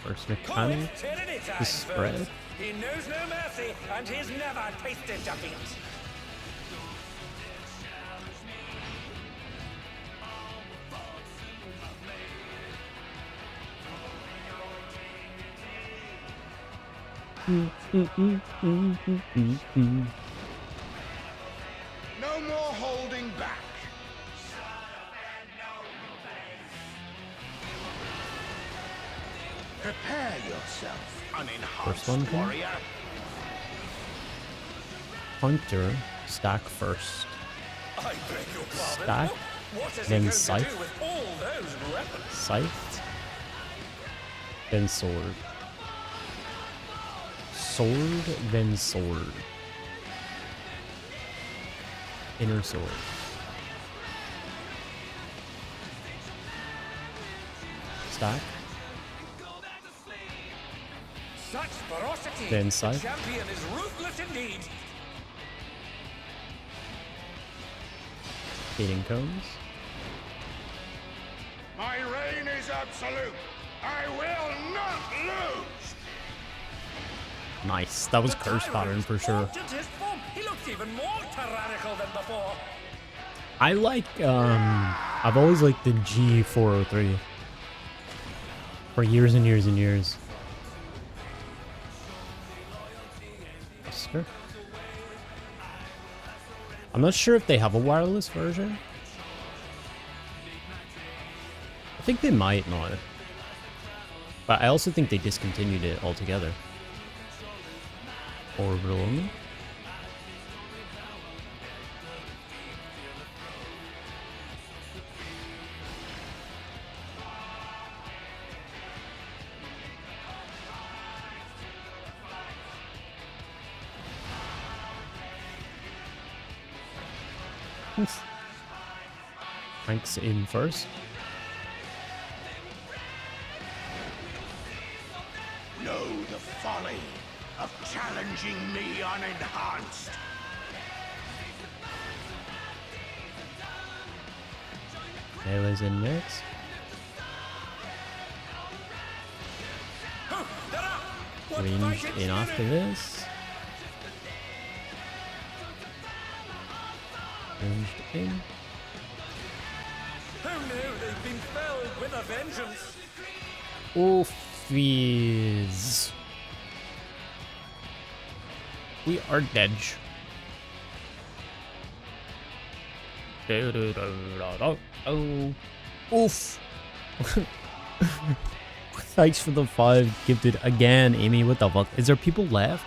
First mechanic. Oh, it's tyranny time, The spread. folks. He knows no mercy, and he's never tasted defeat. No more holding back. Prepare yourself, First unenhanced one, okay. warrior. Hunter. Stack first. I beg your pardon. Stack. What is Then he going scythe. to do with all those weapons? Scythe. Then sword. Sword, then sword. Inner sword. Stack. Such ferocity. Then The scythe. champion is ruthless indeed. Fading cones. My reign is absolute. I will not lose. Nice. That was The curse tyrant pattern for sure. altered his form. He looks even more tyrannical than before. I like, I've always liked the G403. For years and years and years. faster. I'm not sure if they have a wireless version. I think they might not. But I also think they discontinued it altogether. Orbital only. Frank's in first. Know the folly of challenging me unenhanced. Taylor's in next. Green's in after this. Ranged in. Who knew they'd been felled with a vengeance? Oh, fizz. We are dead. Oh. Oof. Thanks for the 5 gifted again, Amy. What the fuck? Is there people left?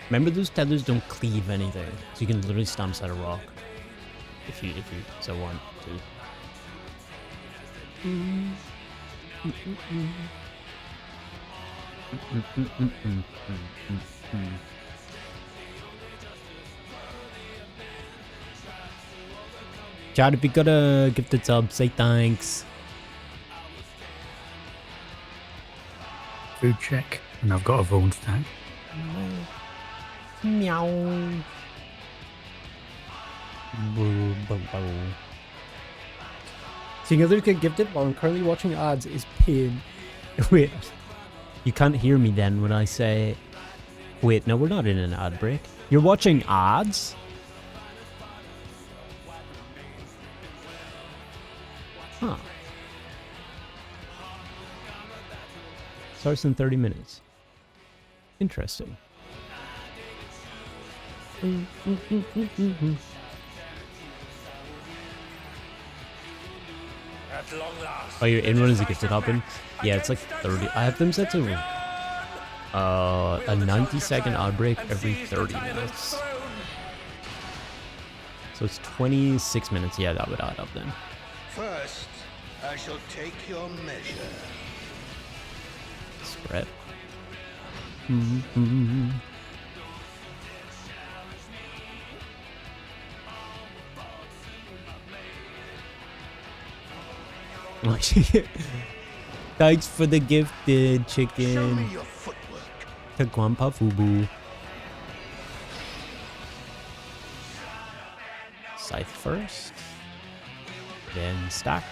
Remember, those tethers don't cleave anything, so you can literally stomp at a rock if you so want to. Chad, if you got a gifted sub, say thanks. Food check, and I've got a Vaughan stack. Meow. Seeing others get gifted while I'm currently watching ads is pain. Wait, you can't hear me then when I say... Wait, no, we're not in an ad break. You're watching ads? Huh. Starts in 30 minutes. Interesting. At long last. Oh, your in-run is a gifted hop-in? Yeah, it's like 30. I have them set to a 90-second ad break every 30 minutes. So it's 26 minutes. Yeah, that would add up then. First, I shall take your measure. Spread. Thanks for the gifted Show me chicken. your footwork. Takwampa Fubu. Scythe first. Then stack.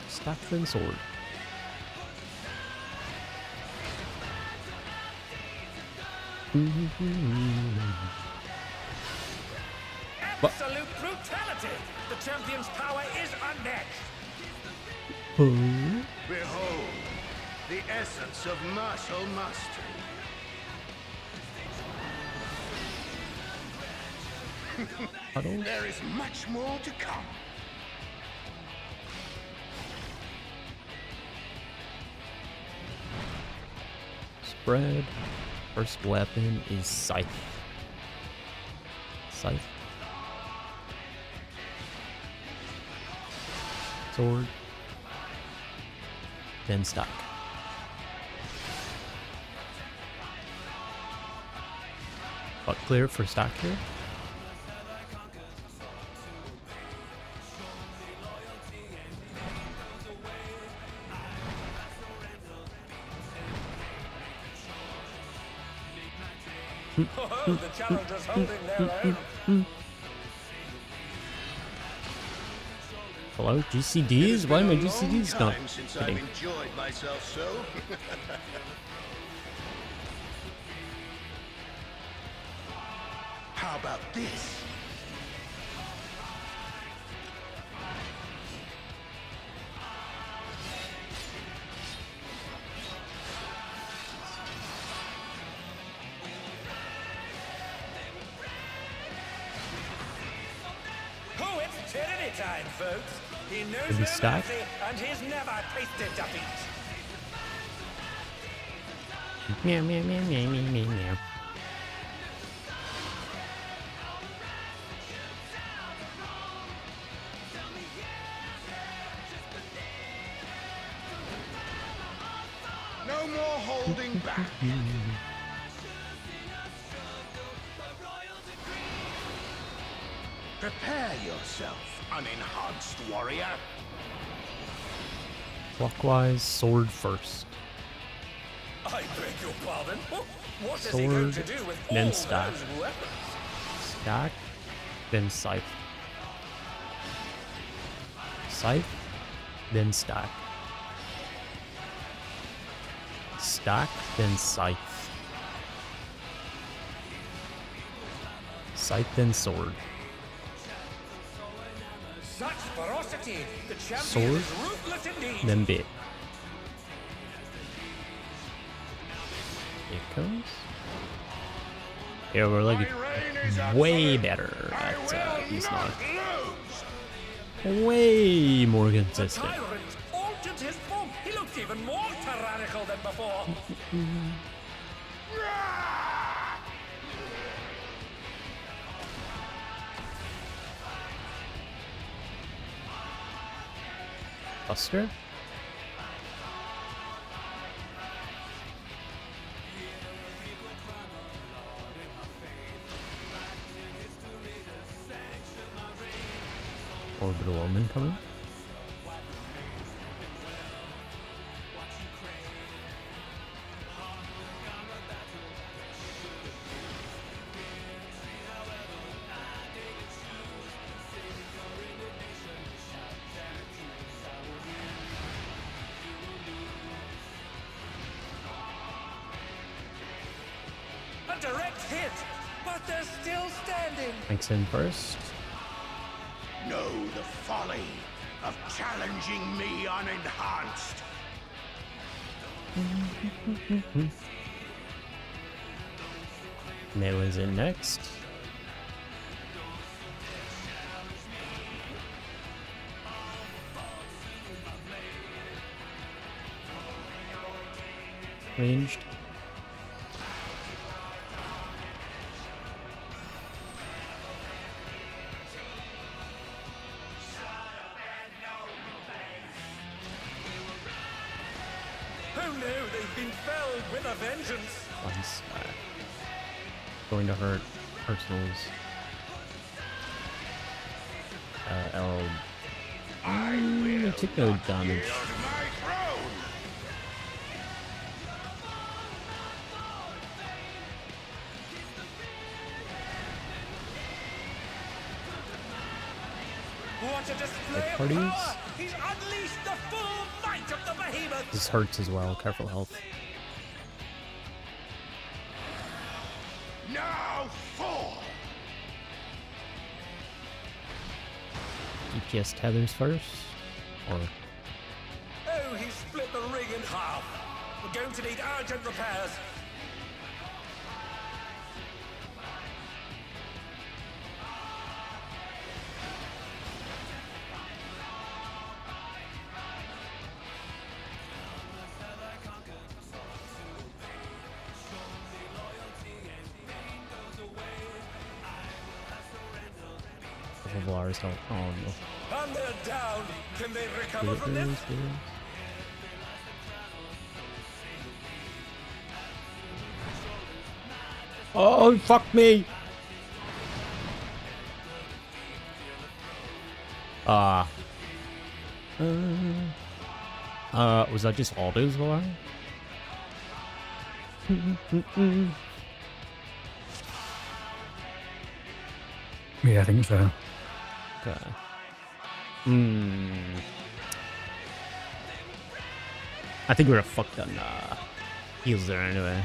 Stack then sword. Absolute brutality! The champion's power is unmatched! Behold, the essence of martial mastery. There is much more to come. Spread. First weapon is Scythe. Scythe. Sword. Then stack. Butt clear for stack here. Oh, the challenger's holding their own. Hello, GCDs? Why am I GCDs not Since hitting? I've enjoyed myself so. How about this? Oh, it's tyranny time, folks. He knows Did he no stack? mercy, and he's never tasted defeat. Meow, meow, meow, meow, meow, meow, meow. No more holding back. Prepare yourself, unenhanced warrior. Clockwise, sword first. I beg your pardon? What is he going to Sword, do with then all stack. those weapons? Stack, then scythe. Scythe, then stack. Stack, then scythe. Scythe, then sword. Such ferocity! The champion Sword, is ruthless indeed. then bit. Here it comes. Yeah, we're like My reign is way absolute. better I at will he's not not. lose. Way more The consistent. tyrant altered his form. He looks even more tyrannical than before. Buster? Orbital Omen coming. A direct hit, but they're still standing. Thanks in first. Know the folly of challenging me unenhanced. Melee's in next. Ranged. Oh no, they've been felled with a vengeance. One stack. Going to hurt Arsenal's L. They took no damage. Yield my throne. What a display of parties? power! He's unleashed the full might of the behemoth! This hurts as well. Careful health. Now fall. DPS tethers first. Or Oh, he split the ring in half. We're going to need urgent repairs. Volaris don't. Oh no. And they're down. Can they recover from this? Oh, fuck me! Was that just autos, Valar? Yeah, I think so. Okay. I think we're a fucked on heals there anyway.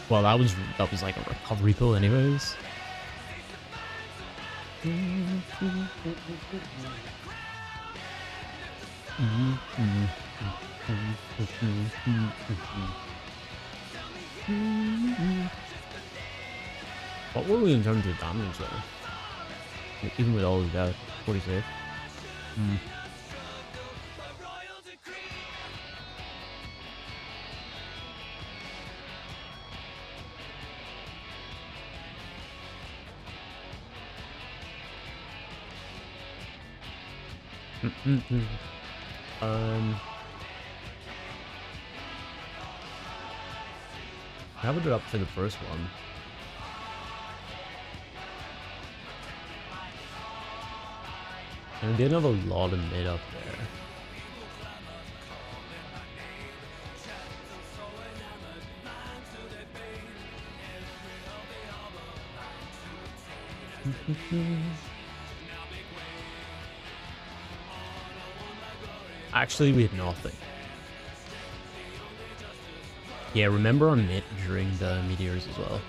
Well, that was like a recovery pull, anyways. What were we in terms of damage though? Even with all of that, 46. How would it up for the first one? And we did have a lot of mid up there. Actually, we had nothing. Yeah, remember on mid during the meteors as well.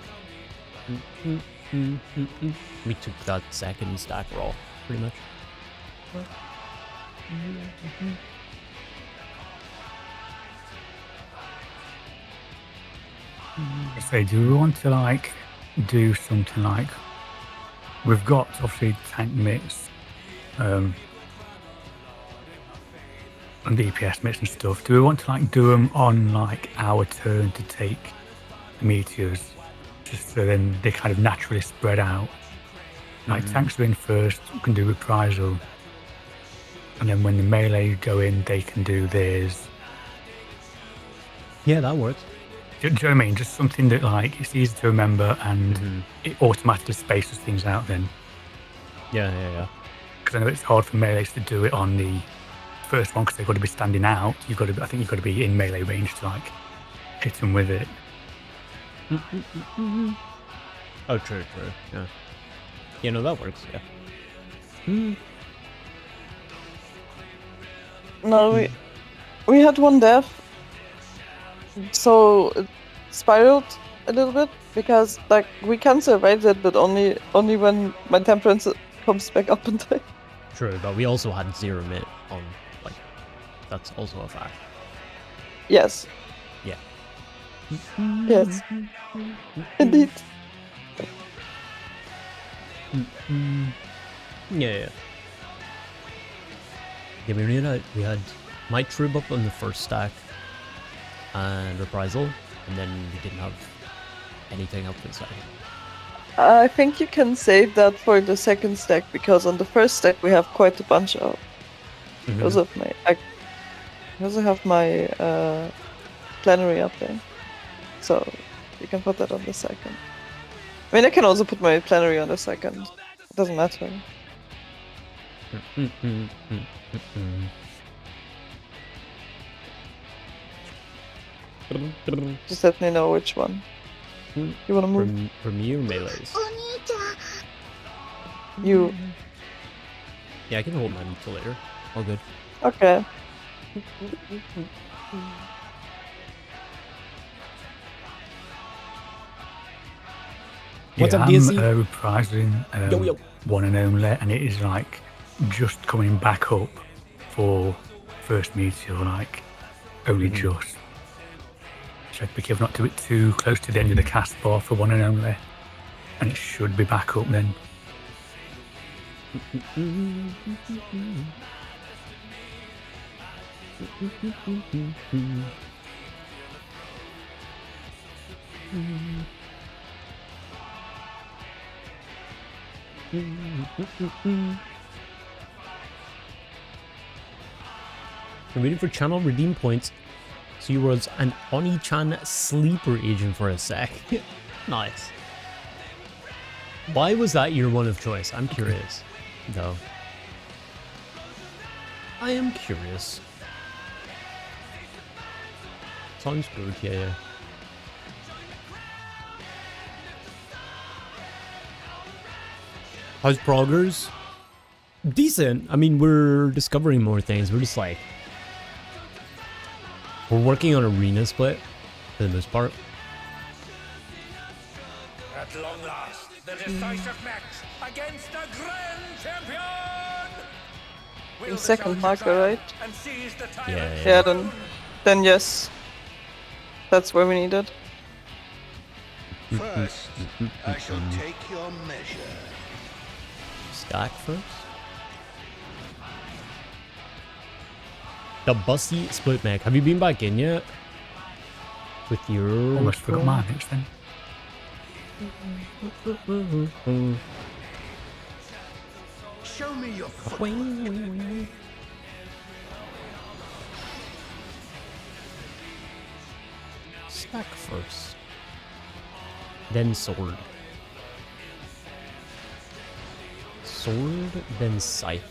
We took that second stack raw, pretty much. So do we want to like do something like, we've got obviously tank mitts, and DPS mitts and stuff. Do we want to like do them on like our turn to take the meteors, just so then they kind of naturally spread out? Like tanks are in first, we can do reprisal, and then when the melee go in, they can do theirs. Yeah, that works. Do you know what I mean? Just something that like it's easy to remember and it automatically spaces things out then. Yeah. Because I know it's hard for melees to do it on the first one because they've got to be standing out. I think you've got to be in melee range to like hit them with it. Oh, true. Yeah. Yeah, no, that works. Yeah. No, we had one death, so it spiraled a little bit because like we can survive that, but only when my temperance comes back up in time. True, but we also had 0 mid on, like, that's also a fact. Yes. Yeah. Yes. Indeed. Yeah. Yeah, we had Might Trib up on the first stack and Reprisal, and then we didn't have anything up for the second. I think you can save that for the second stack because on the first stack we have quite a bunch of. Because of my, I also have my plenary up there, so you can put that on the second. I mean, I can also put my plenary on the second. It doesn't matter. Just let me know which one you want to move. For me or melees? You. Yeah, I can hold mine until later. All good. Okay. What's up, I'm DSC? reprising Yo. one and only, and it is like just coming back up for first meteor, like only just. So I'd be careful not to do it too close to the end of the cast bar for one and only, and it should be back up then. I'm waiting for channel redeem points. So you was an Oni-chan sleeper agent for a sec. Nice. Why was that your one of choice? I'm curious, though. I am curious. Sounds good, yeah. How's Proggers? Decent. I mean, we're discovering more things. We're just like... We're working on arena split, for the most part. At long last, the decisive match against the Grand Champion! Will In the second challenger marker, triumph right? And seize the Yeah, tyrant's yeah. Yeah, throne? then yes. That's where we need it. First, I shall take your measure. Stack first. The Bussy split mech. Have you been back in yet? With your Almost forgot mine each then. Show me your foot. Stack first. Then sword. Sword, then scythe.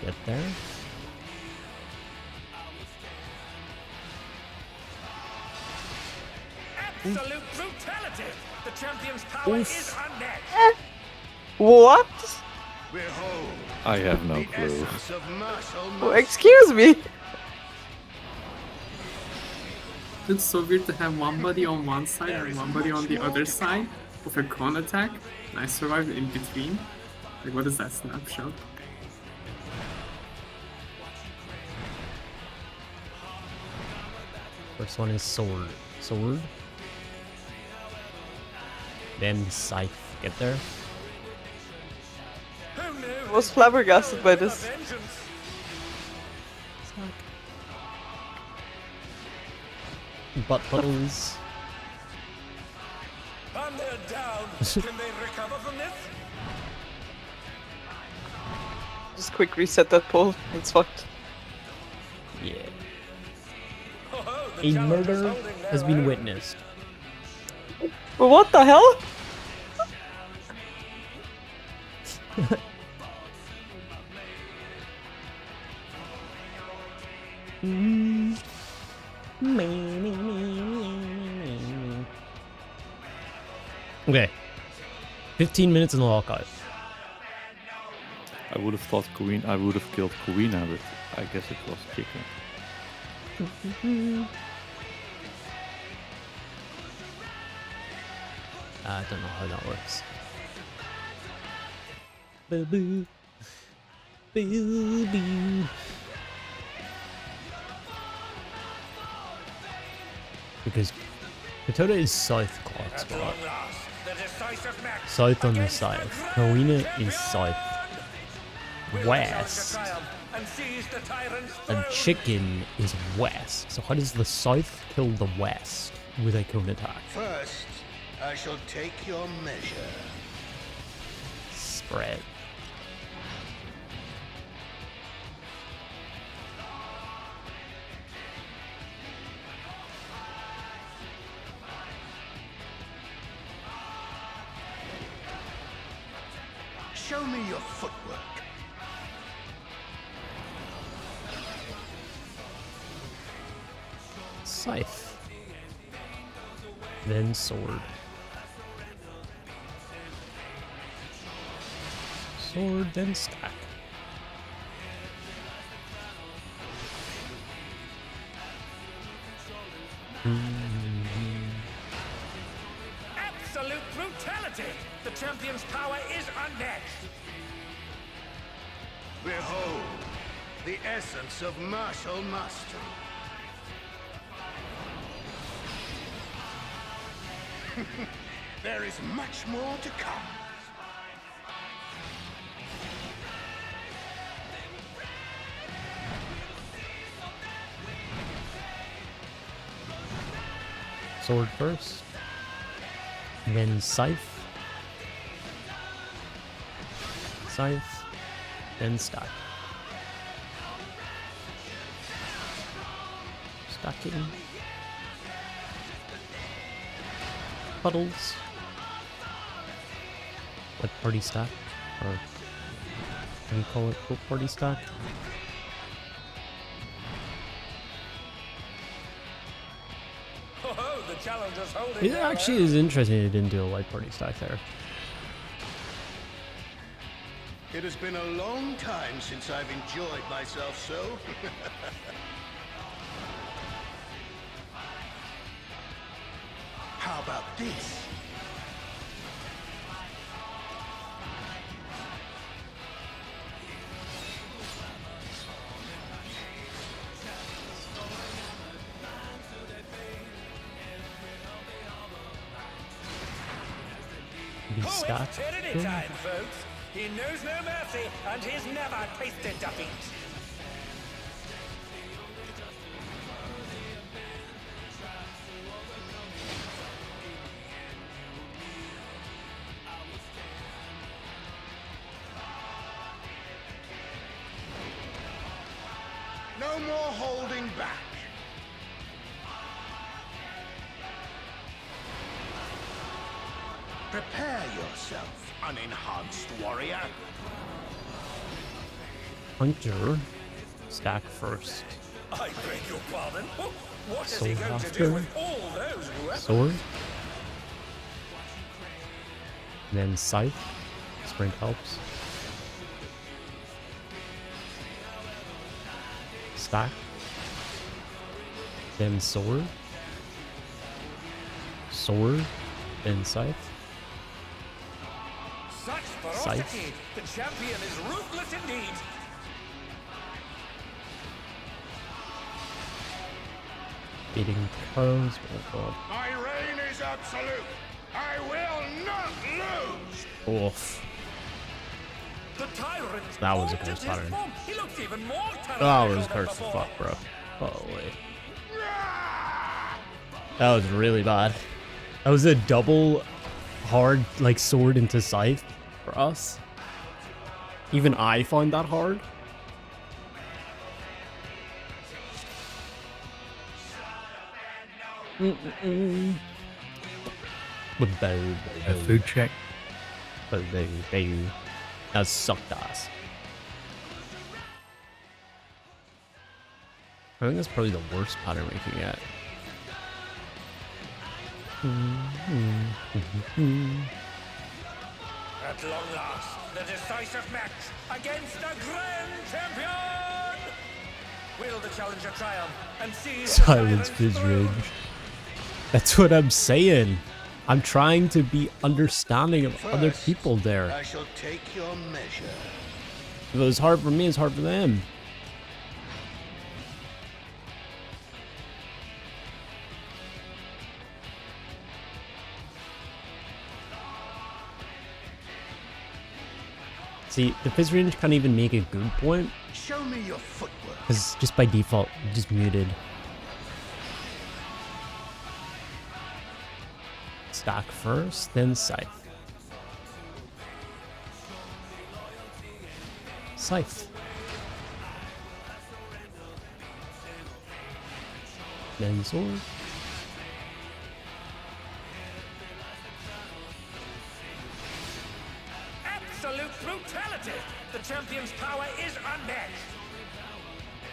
Get there. Absolute brutality! The champion's power Oof. is unmatched! What? Behold, I have no the clue. essence of martial Oh, mastery. excuse me. It's so weird to have one body on one side and one body on the other side of a con attack, and I survived in between. Like, what is that snapshot? First one is sword. Sword. Then scythe. Get there. Who knew? I was flabbergasted by this. Vengeance. Butt puddles. And they're down. Can they recover from this? Just quick reset that pole. It's fucked. Yeah. Oh, the A challenger's murder holding their has been own. witnessed. But what the hell? Okay. 15 minutes in the lockout. I would have thought Queen. I would have killed Queen, but I guess it was chicken. I don't know how that works. Boo boo. Boo boo. Because Katoda is south clock At spot. long last, the decisive match South on the against side. Grand Karina Champion. is south. Will the West. challenger triumph And seize the tyrant's And throne? chicken is west. So how does the south kill the west with a cone attack? First, I shall take your measure. Spread. Show me your footwork. Scythe. Then sword. Sword, then stack. Absolute brutality! The champion's power is unmatched! Behold, the essence of martial mastery. There is much more to come. Sword first. Then scythe. Scythe. Then stack. Stacking. Puddles. Like party stack? Or what do you call it? Quote party stack? Oh, the challenger's holding It their actually own. is interesting it didn't do a light party stack there. It has been a long time since I've enjoyed myself so. How about this? Be Oh, stacked. it's tyranny time, folks. He knows no mercy, and he's never tasted defeat. No more holding back. Prepare yourself, unenhanced warrior. Hunter. Stack first. I beg your pardon. What is Sword he going to after. do with all those weapons? Sword. Then scythe. Sprint helps. Stack. Then sword. Sword. Then scythe. Such ferocity! The champion is ruthless indeed. Beating crows. Oh god. My reign is absolute. I will not lose. Oof. The tyrant. That was a altered curse his pattern. form. He looked even more That terrible was than cursed as before. fuck, bro. Holy. That was really bad. That was a double hard, like, sword into scythe for us. Even I find that hard. A food check. That sucked ass. I think that's probably the worst pattern we can get. At long last, the decisive match against the Grand Champion! Will the challenger triumph and seize the Silence tyrant's his throne? rage. That's what I'm saying. I'm trying to be understanding of other First, people there. I shall take your measure. If it was hard for me, it's hard for them. See, the fizz range can't even make a good point, Show me your footwork. because just by default, just muted. Stack first, then scythe. Scythe. Then sword. Absolute brutality! The champion's power is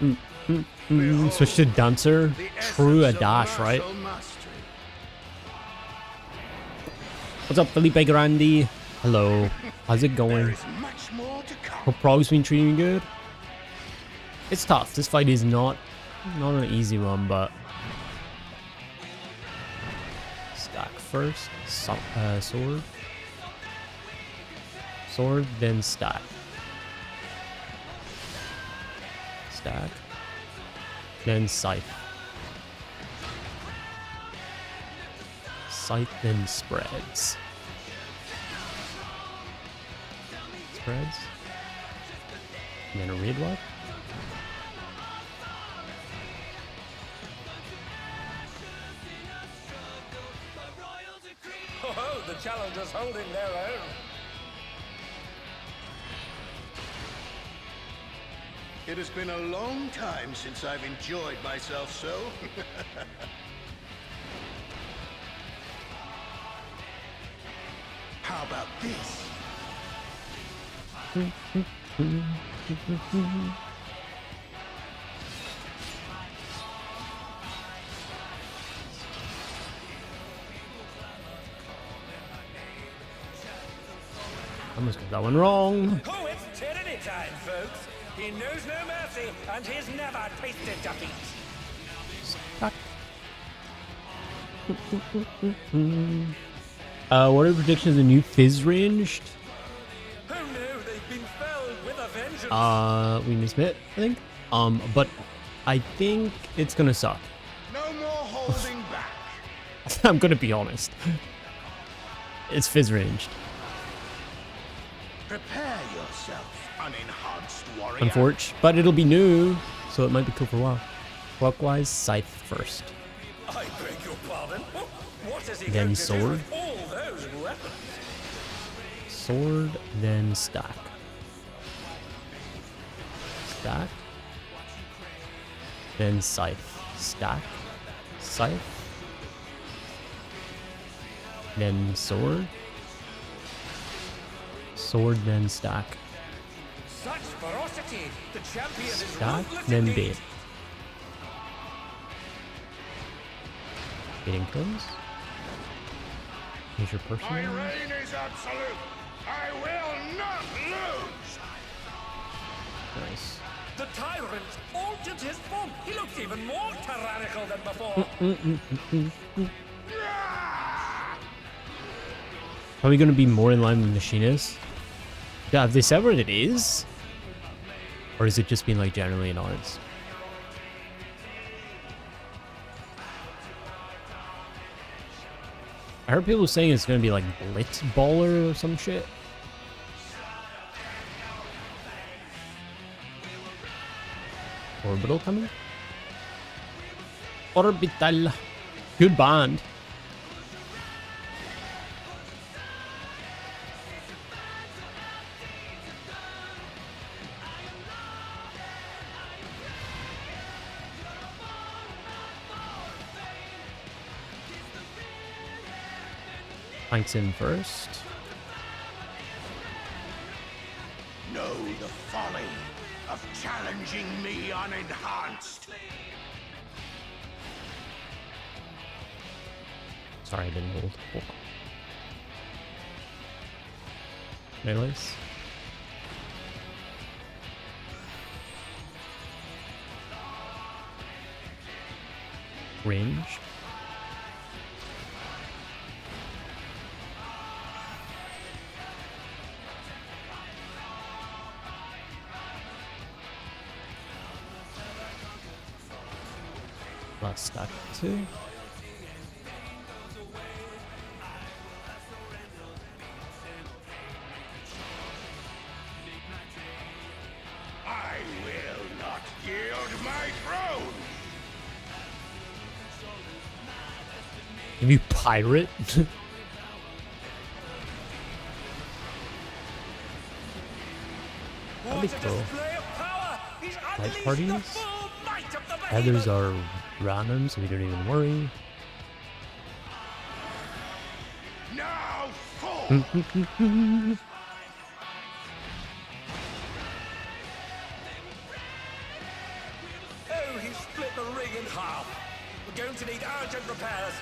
unmatched! Switch to dancer. The True a essence of dash, right? martial mastery. What's up, Felipe Grandi? Hello. How's it There going? is much more to come. Hope Prog's been treating you good. It's tough. This fight is not an easy one, but stack first. Sword. Sword, then stack. Stack. Then scythe. Scythe, then spreads. Spreads. And then a read what? Oh, the challenger's holding their own! It has been a long time since I've enjoyed myself so. How about this? I must have that one wrong. Oh, it's tyranny time, folks! He knows no mercy, and he's never tasted defeat! Stack. What are the predictions of the new Fizz ranged? Who knew they've been felled with a vengeance? We missed it, I think. But I think it's gonna suck. No more holding back. I'm gonna be honest. It's Fizz ranged. Prepare yourself, unenhanced warrior. Unfortunate, but it'll be new, so it might be cool for a while. Clockwise, Scythe first. I beg your pardon. What is he Then going to do sword. with all those weapons? Sword, then stack. Stack. Then scythe. Stack. Scythe. Then sword. Sword, then stack. Such ferocity! The champion is Stack, ruthless then indeed. bait. Baiting kills. Here's your My personal. reign is absolute. I will not lose. Nice. The tyrant altered his form. He looks even more tyrannical than before. Probably going to be more in line with Machinist. Yeah, have they said what it is? Or is it just being like generally announced? I heard people saying it's going to be like Blitz Baller or some shit. Orbital coming? Orbital. Good band. Planks in first. Know the folly of challenging me unenhanced. Sorry, I didn't hold. Oh. Melees. Range. Last stack 2. I will not yield my throne. If you pirate. That'd be What a cool. display of power! He's Light unleashed the parties? full might of the Others behemoth. are random, so we don't even worry. Now fall. Oh, he split the ring in half. We're going to need urgent repairs.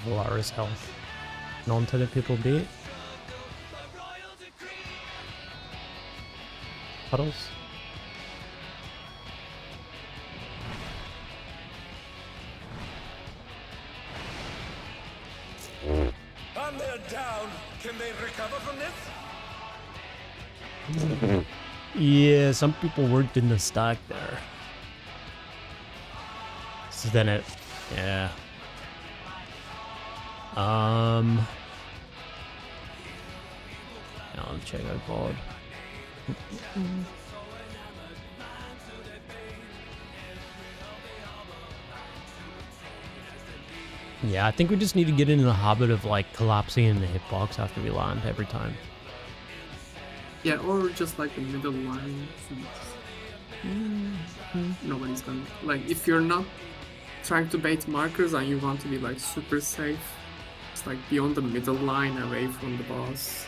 Valara's health. Non-technical bait. Puddles. And they're down. Can they recover from this? Yeah, some people weren't in the stack there. So then it, yeah. I'll check out VOD. Yeah, I think we just need to get into the habit of like collapsing in the hitbox after we land every time. Yeah, or just like the middle line. Nobody's gonna like if you're not trying to bait markers and you want to be like super safe. It's like beyond the middle line, away from the boss,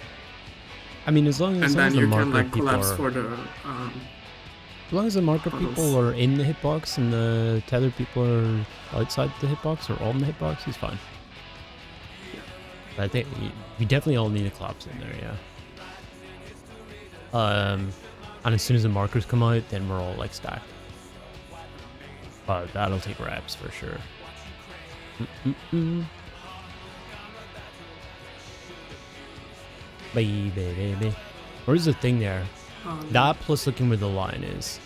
I mean, as long and as then the you marker can like people collapse are, for the As long as the marker Puddles. people are in the hitbox and the tether people are outside the hitbox or on the hitbox, he's fine. But I think we definitely all need a collapse in there, yeah. And as soon as the markers come out, then we're all like stacked. But that'll take reps for sure. Baby. Where's the thing there? That plus looking where the line is.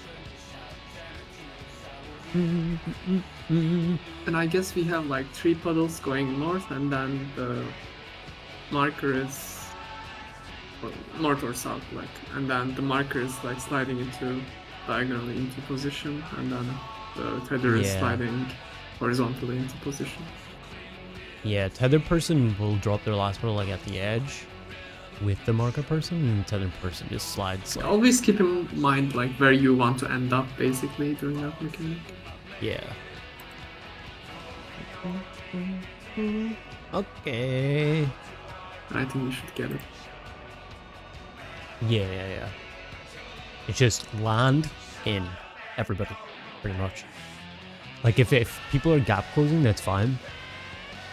And I guess we have like 3 puddles going north, and then the marker is north or south, like, and then the marker is like sliding into diagonally into position, and then the tether is Yeah. sliding horizontally into position. Yeah, tether person will drop their last puddle like at the edge with the marker person, and the tether person just slides. Like, Always keep in mind like where you want to end up basically during that mechanic. yeah. Okay. I think you should get it. Yeah. It's just land in everybody, pretty much. Like if people are gap closing, that's fine.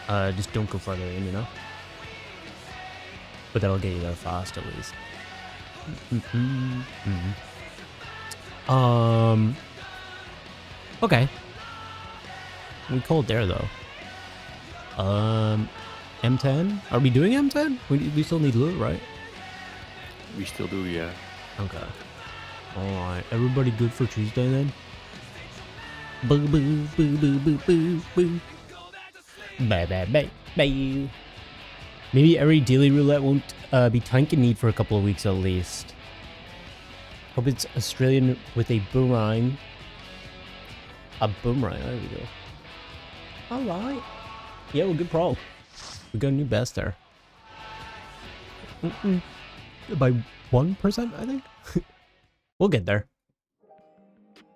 Just don't go further in, you know. But that'll get you there fast at least. Okay. We called there though. M10? Are we doing M10? We still need loot, right? We still do, yeah. Okay. Alright. Everybody good for Tuesday then? Boo boo boo boo boo boo boo. Bye bye bye bye. Maybe every daily roulette won't be tank in need for a couple of weeks at least. Hope it's Australian with a boomerang. A boomerang, there we go. Alright. Yeah, well, good Prog. We got a new best there. By 1%, I think? We'll get there.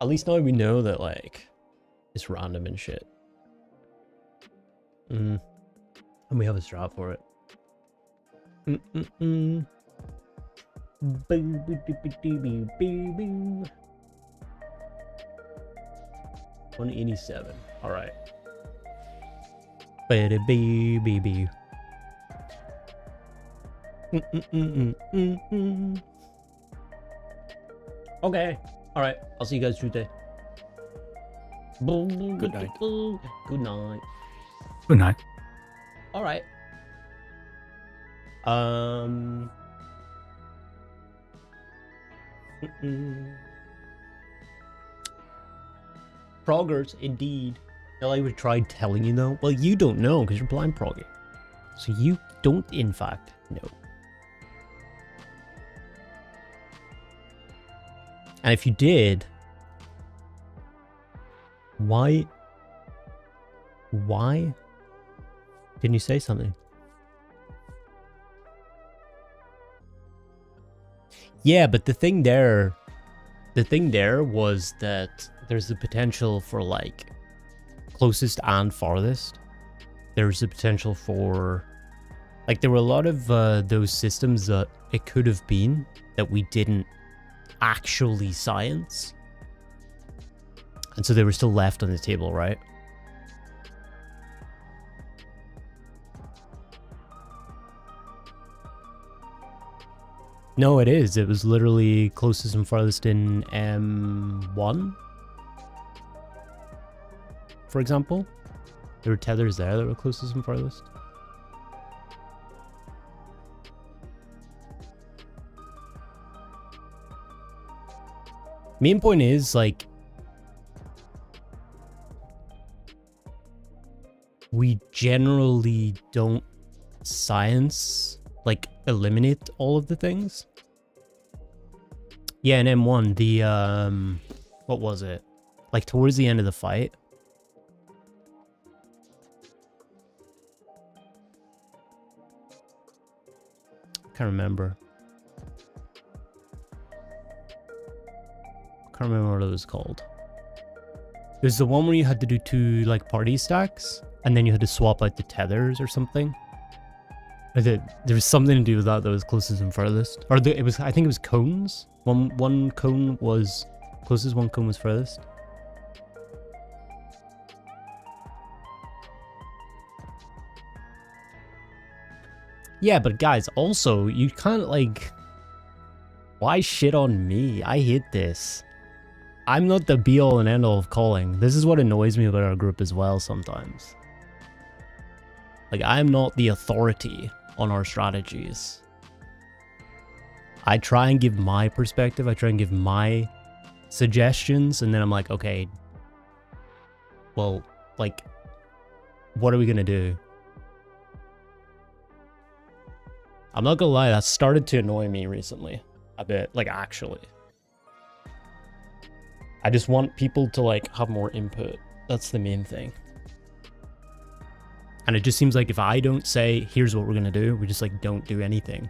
At least now we know that, like, it's random and shit. And we have a strat for it. 187. Alright. Baby. Okay. Alright. I'll see you guys Tuesday. Good night. Good night. Good night. Alright. Proggers, indeed. I would try telling you though. Well, you don't know because you're blind progging. So you don't, in fact, know. And if you did, why didn't you say something? Yeah, but the thing there was that there's the potential for like closest and farthest. There's the potential for like there were a lot of those systems that it could have been that we didn't actually science, and so they were still left on the table, right? No, it is. It was literally closest and farthest in M1. For example, there were tethers there that were closest and farthest. Main point is, like, we generally don't science, like, eliminate all of the things. Yeah, in M1, the, what was it? Like, towards the end of the fight. Can't remember. Can't remember what it was called. There's the one where you had to do 2 like party stacks, and then you had to swap out the tethers or something. There was something to do with that was closest and furthest. Or it was, I think it was cones. One cone was Closest one was furthest. Yeah, but guys, also, you kind of like... Why shit on me? I hate this. I'm not the be-all and end-all of calling. This is what annoys me about our group as well sometimes. Like, I'm not the authority on our strategies. I try and give my perspective. I try and give my suggestions, and then I'm like, okay, well, like, what are we gonna do? I'm not gonna lie, that started to annoy me recently a bit, like, actually. I just want people to, like, have more input. That's the main thing. And it just seems like if I don't say, here's what we're gonna do, we just, like, don't do anything.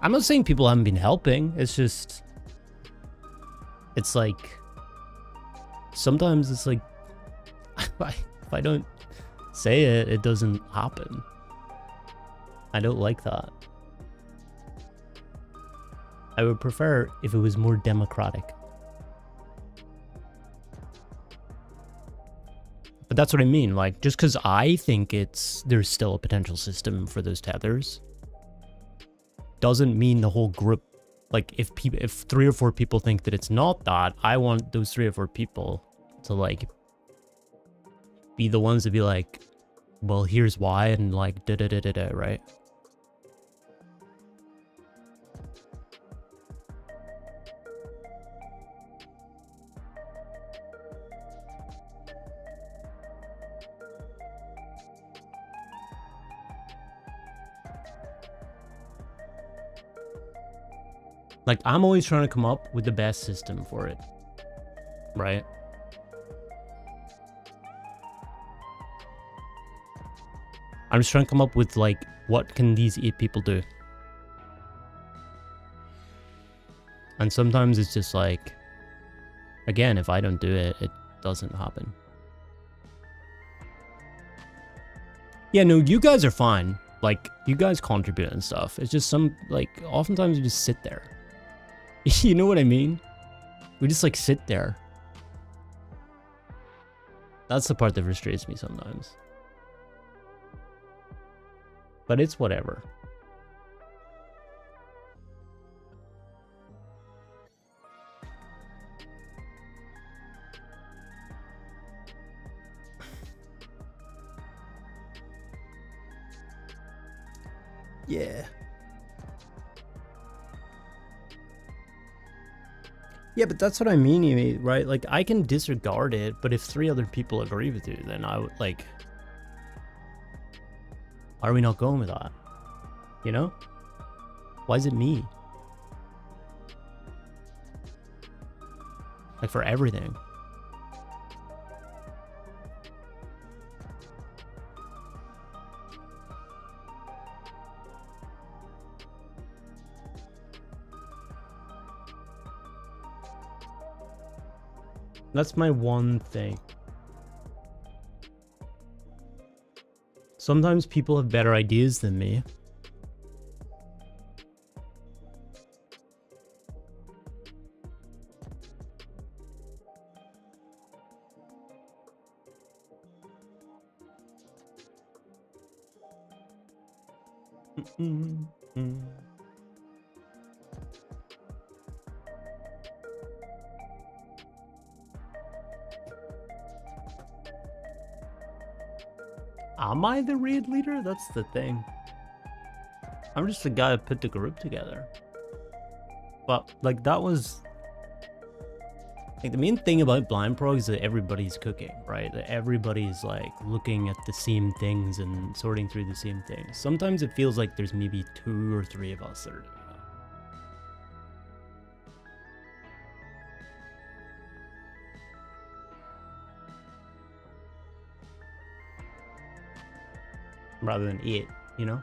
I'm not saying people haven't been helping. It's just... It's like... Sometimes it's like... if I don't say it, it doesn't happen. I don't like that. I would prefer if it was more democratic. But that's what I mean. Like, just because I think there's still a potential system for those tethers... doesn't mean the whole group, like if 3 or 4 people think that it's not that, I want those 3 or 4 people to like be the ones to be like, well, here's why, and like da-da-da-da-da, right? Like, I'm always trying to come up with the best system for it, right? I'm just trying to come up with, like, what can these 8 people do? And sometimes it's just like, again, if I don't do it, it doesn't happen. Yeah, no, you guys are fine. Like, you guys contribute and stuff. It's just like, oftentimes you just sit there. You know what I mean? We just, like, sit there. That's the part that frustrates me sometimes. But it's whatever. Yeah. Yeah, but that's what I mean, right? Like, I can disregard it, but if 3 other people agree with you, then I would, like... Why are we not going with that? You know? Why is it me? Like, for everything. That's my one thing. Sometimes people have better ideas than me. Am I the raid leader? That's the thing. I'm just the guy who put the group together. But, like, that was... Like, the main thing about blind prog is that everybody's cooking, right? That everybody's, like, looking at the same things and sorting through the same things. Sometimes it feels like there's maybe 2 or 3 of us that are doing that. Rather than 8, you know?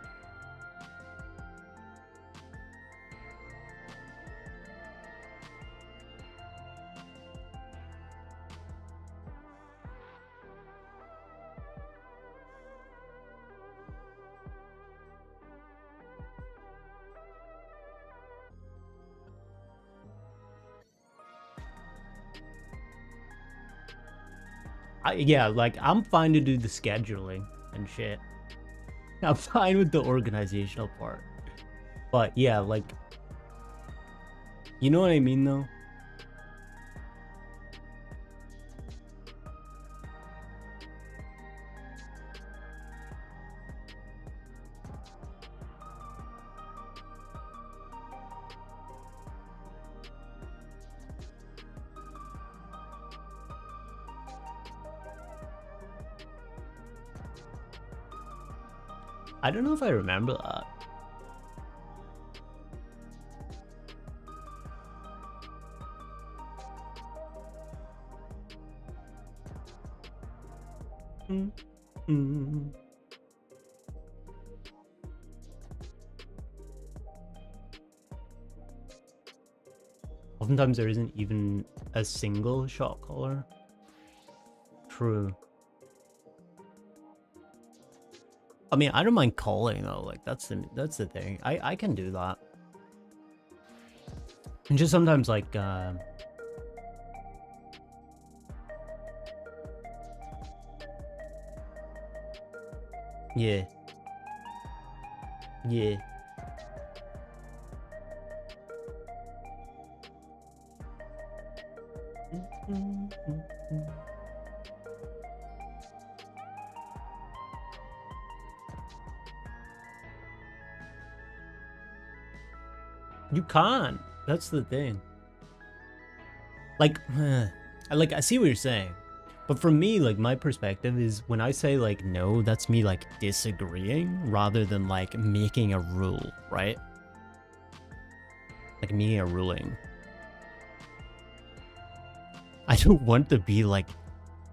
Yeah, like, I'm fine to do the scheduling and shit. I'm fine with the organizational part. But yeah, like, you know what I mean, though? I don't know if I remember that. Oftentimes there isn't even a single shot caller. True. I mean, I don't mind calling though. Like that's the thing. I can do that. And just sometimes like yeah. Yeah. You can't. That's the thing. Like, I see what you're saying. But for me, like, my perspective is when I say, like, no, that's me, like, disagreeing rather than, like, making a rule, right? Like, making a ruling. I don't want to be, like,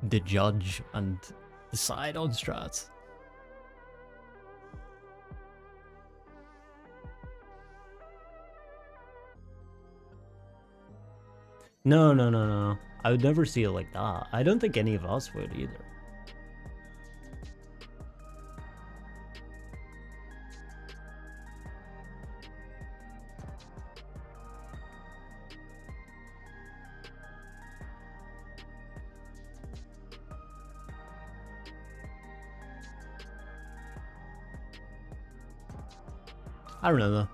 the judge and decide on strats. No, no, no, no. I would never see it like that. I don't think any of us would either. I don't know though.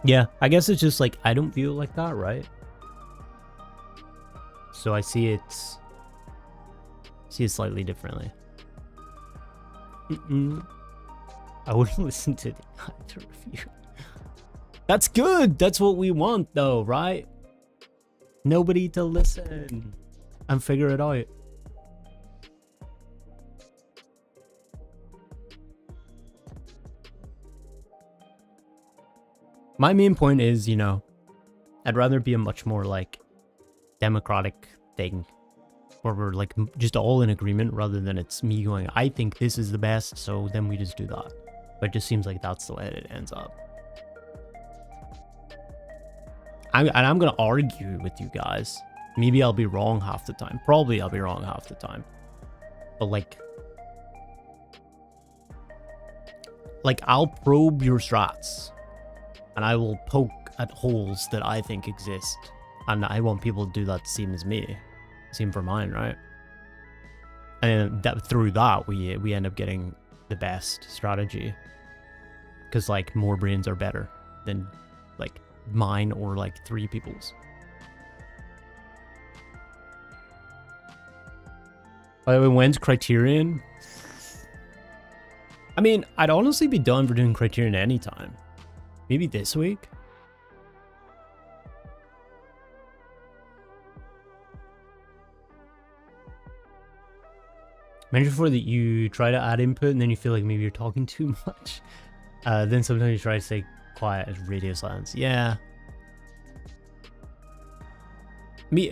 Yeah, I guess it's just like I don't feel like that, right? So I see it slightly differently. I wouldn't listen to the actor review. That's good. That's what we want, though, right? Nobody to listen and figure it out. My main point is, you know, I'd rather be a much more like democratic thing where we're like just all in agreement rather than it's me going, I think this is the best, so then we just do that. But it just seems like that's the way it ends up. I'm going to argue with you guys. Maybe I'll be wrong half the time. Probably I'll be wrong half the time. But like I'll probe your strats. And I will poke at holes that I think exist. And I want people to do that same as me. Same for mine, right? And that through that, we end up getting the best strategy. Because, like, more brains are better than, like, mine or, like, 3 people's. By the way, when's Criterion? I mean, I'd honestly be done for doing Criterion anytime. Maybe this week? Mention before that you try to add input and then you feel like maybe you're talking too much. Then sometimes you try to stay quiet as radio silence. Yeah.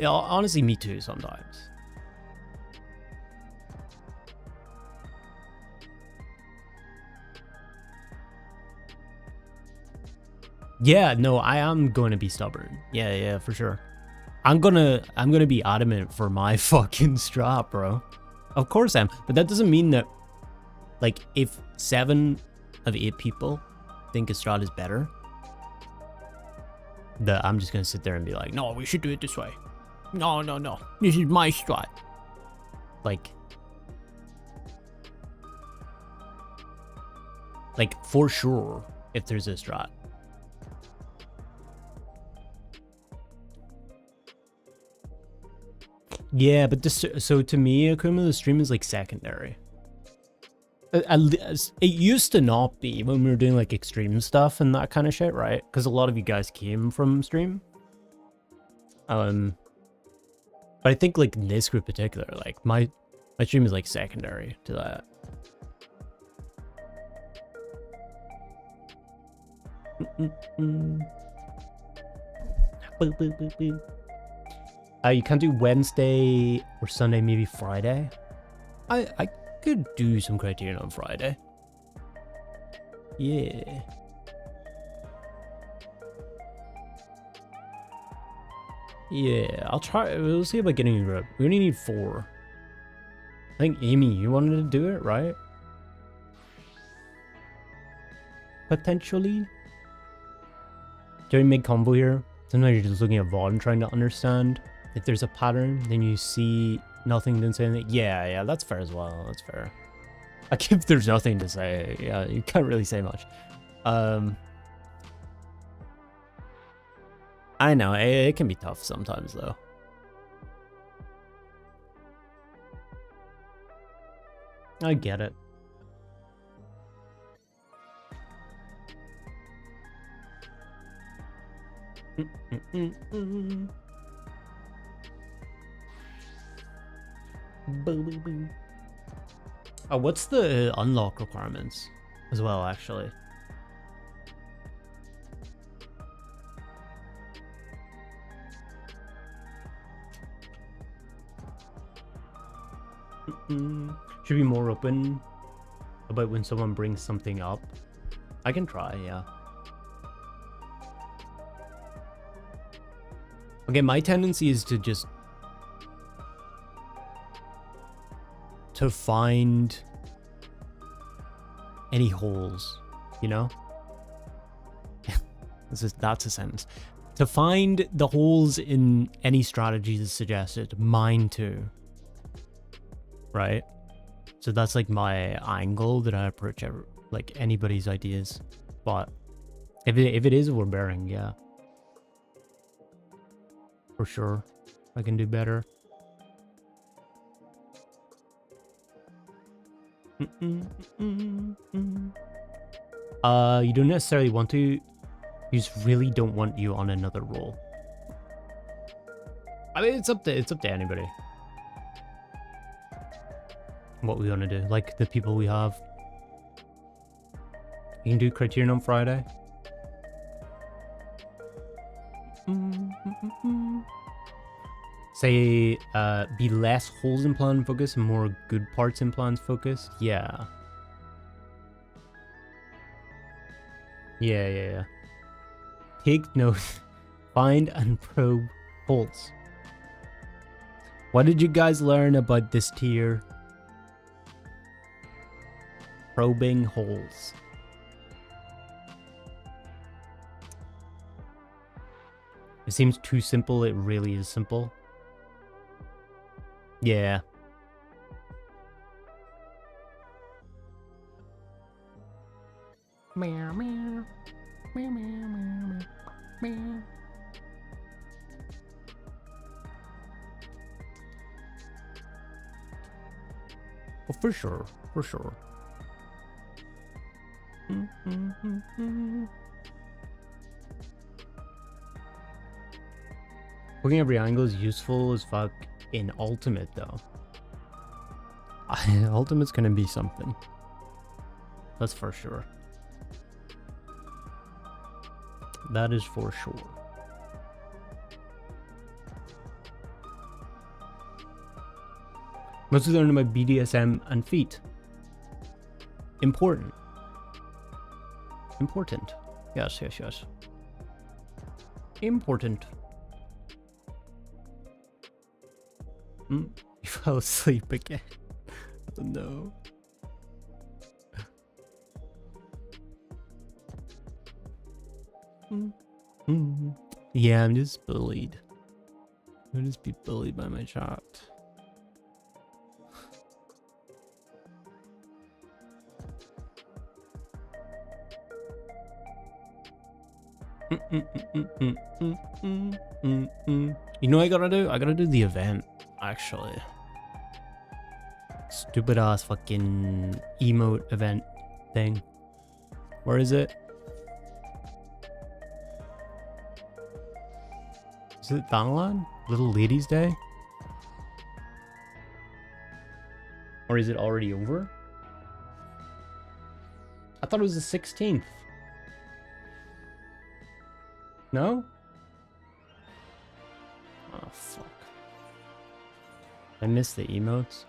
Honestly, me too sometimes. Yeah, no, I am going to be stubborn. Yeah, for sure. I'm gonna be adamant for my fucking strat, bro. Of course I am. But that doesn't mean that, like, if 7 of 8 people think a strat is better, I'm just gonna sit there and be like, no, we should do it this way. No, this is my strat. Like for sure, if there's a strat. Yeah, but this, so to me, Akuma, the stream is like secondary. It used to not be when we were doing like extreme stuff and that kind of shit, right? Because a lot of you guys came from stream. But I think like in this group in particular, like my stream is like secondary to that. You can't do Wednesday or Sunday, maybe Friday. I could do some Criterion on Friday. Yeah. Yeah, I'll try. We'll see about getting a group. We only need 4. I think Amy, you wanted to do it, right? Potentially. During mid combo here, sometimes you're just looking at VOD and trying to understand if there's a pattern. Then you see nothing, then say anything. Yeah, that's fair as well. That's fair. Like if there's nothing to say, yeah, you can't really say much. I know it can be tough sometimes though. I get it. Oh, what's the unlock requirements as well, actually? Should be more open about when someone brings something up. I can try, yeah. Okay, my tendency is to just find any holes, you know? That's a sentence. To find the holes in any strategy that's suggested, mine too. Right? So that's like my angle that I approach like anybody's ideas. But if it is overbearing, yeah. For sure. I can do better. You don't necessarily want to. You just really don't want you on another role. I mean, it's up to anybody. What we want to do, like the people we have. You can do Criterion on Friday. Say, be less holes in plan focus and more good parts in plans focus. Yeah. Yeah. Take note. Find and probe holes. What did you guys learn about this tier? Probing holes. It seems too simple. It really is simple. Yeah. Meow, meow. Meow, meow, meow, meow. Oh, for sure. For sure. Looking every angle is useful as fuck in Ultimate, though. Ultimate's gonna be something. That's for sure. That is for sure. Mostly learning about BDSM and feet. Important. Important. Yes. Important. You fell asleep again. Oh, no. Yeah, I'm just bullied. I'm just be bullied by my chat. You know what I gotta do? I gotta do the event, actually. Stupid ass fucking emote event thing. Where is it? Is it Thailand? Little Ladies Day? Or is it already over? I thought it was the 16th. No? Oh, fuck. I missed the emotes.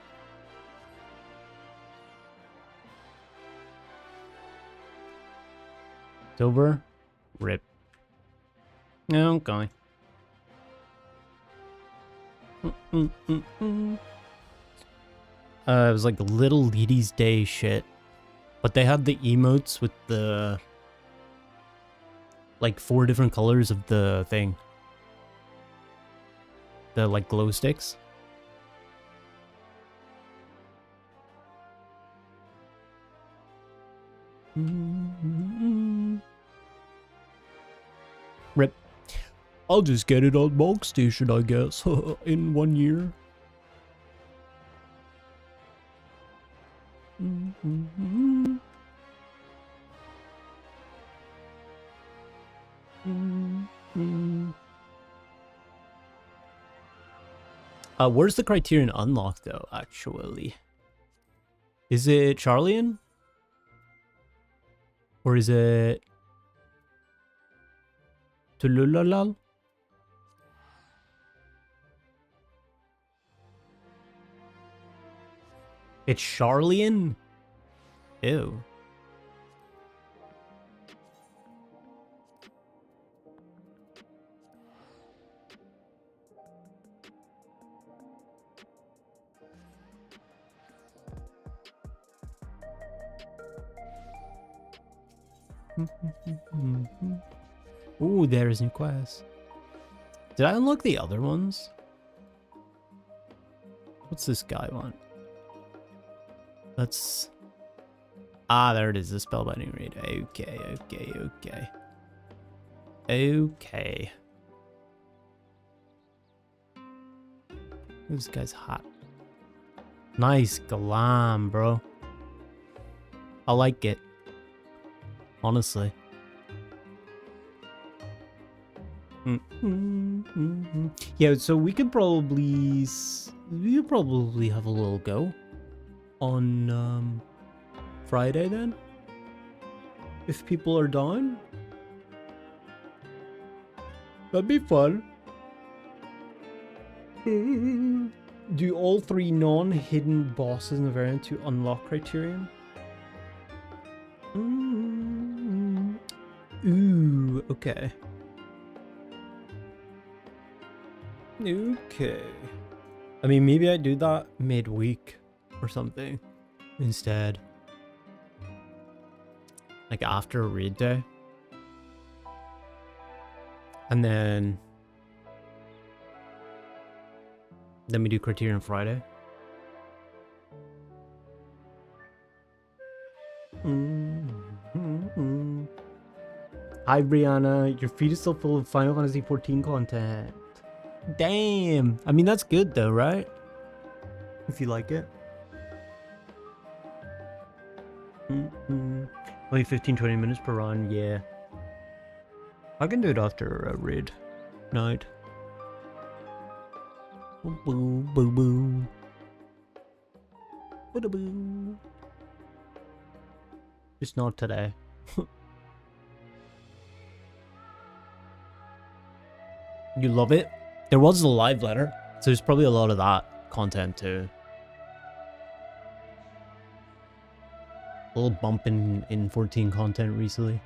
It's over? Rip. No, I'm going. It was like Little Ladies Day shit. But they had the emotes with the... like 4 different colors of the thing. The like glow sticks. Rip. I'll just get it on Bulk Station, I guess, in 1 year. Where's the Criterion unlock though, actually? Is it Charlian? Or is it Tululalal? It's Charlian? Ew. Ooh, there's new quests. Did I unlock the other ones? What's this guy want? Let's... Ah, there it is, the spellbinding raid. Okay, okay, okay. Okay. This guy's hot. Nice glam, bro. I like it. Honestly. Yeah, so we could probably have a little go on Friday then, if people are down. That'd be fun. Do all 3 non-hidden bosses in the variant to unlock Criterion? Ooh, okay. Okay. I mean, maybe I do that midweek or something instead. Like after a raid day. And then we do Criterion Friday. Hi Brianna, your feed is still full of Final Fantasy XIV content. Damn. I mean, that's good though, right? If you like it. Only 15-20 minutes per run, yeah. I can do it after a raid night. Boo boo boo. Boo boo. Just not today. You love it? There was a live letter, so there's probably a lot of that content too. A little bump in 14 content recently.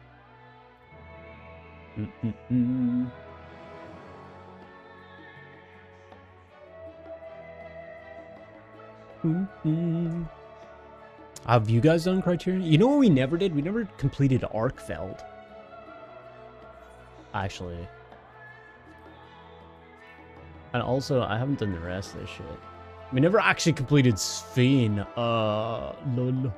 Have you guys done Criterion? You know what we never did? We never completed Arkfeld. Actually. And also, I haven't done the rest of this shit. We never actually completed Sphene. Lol.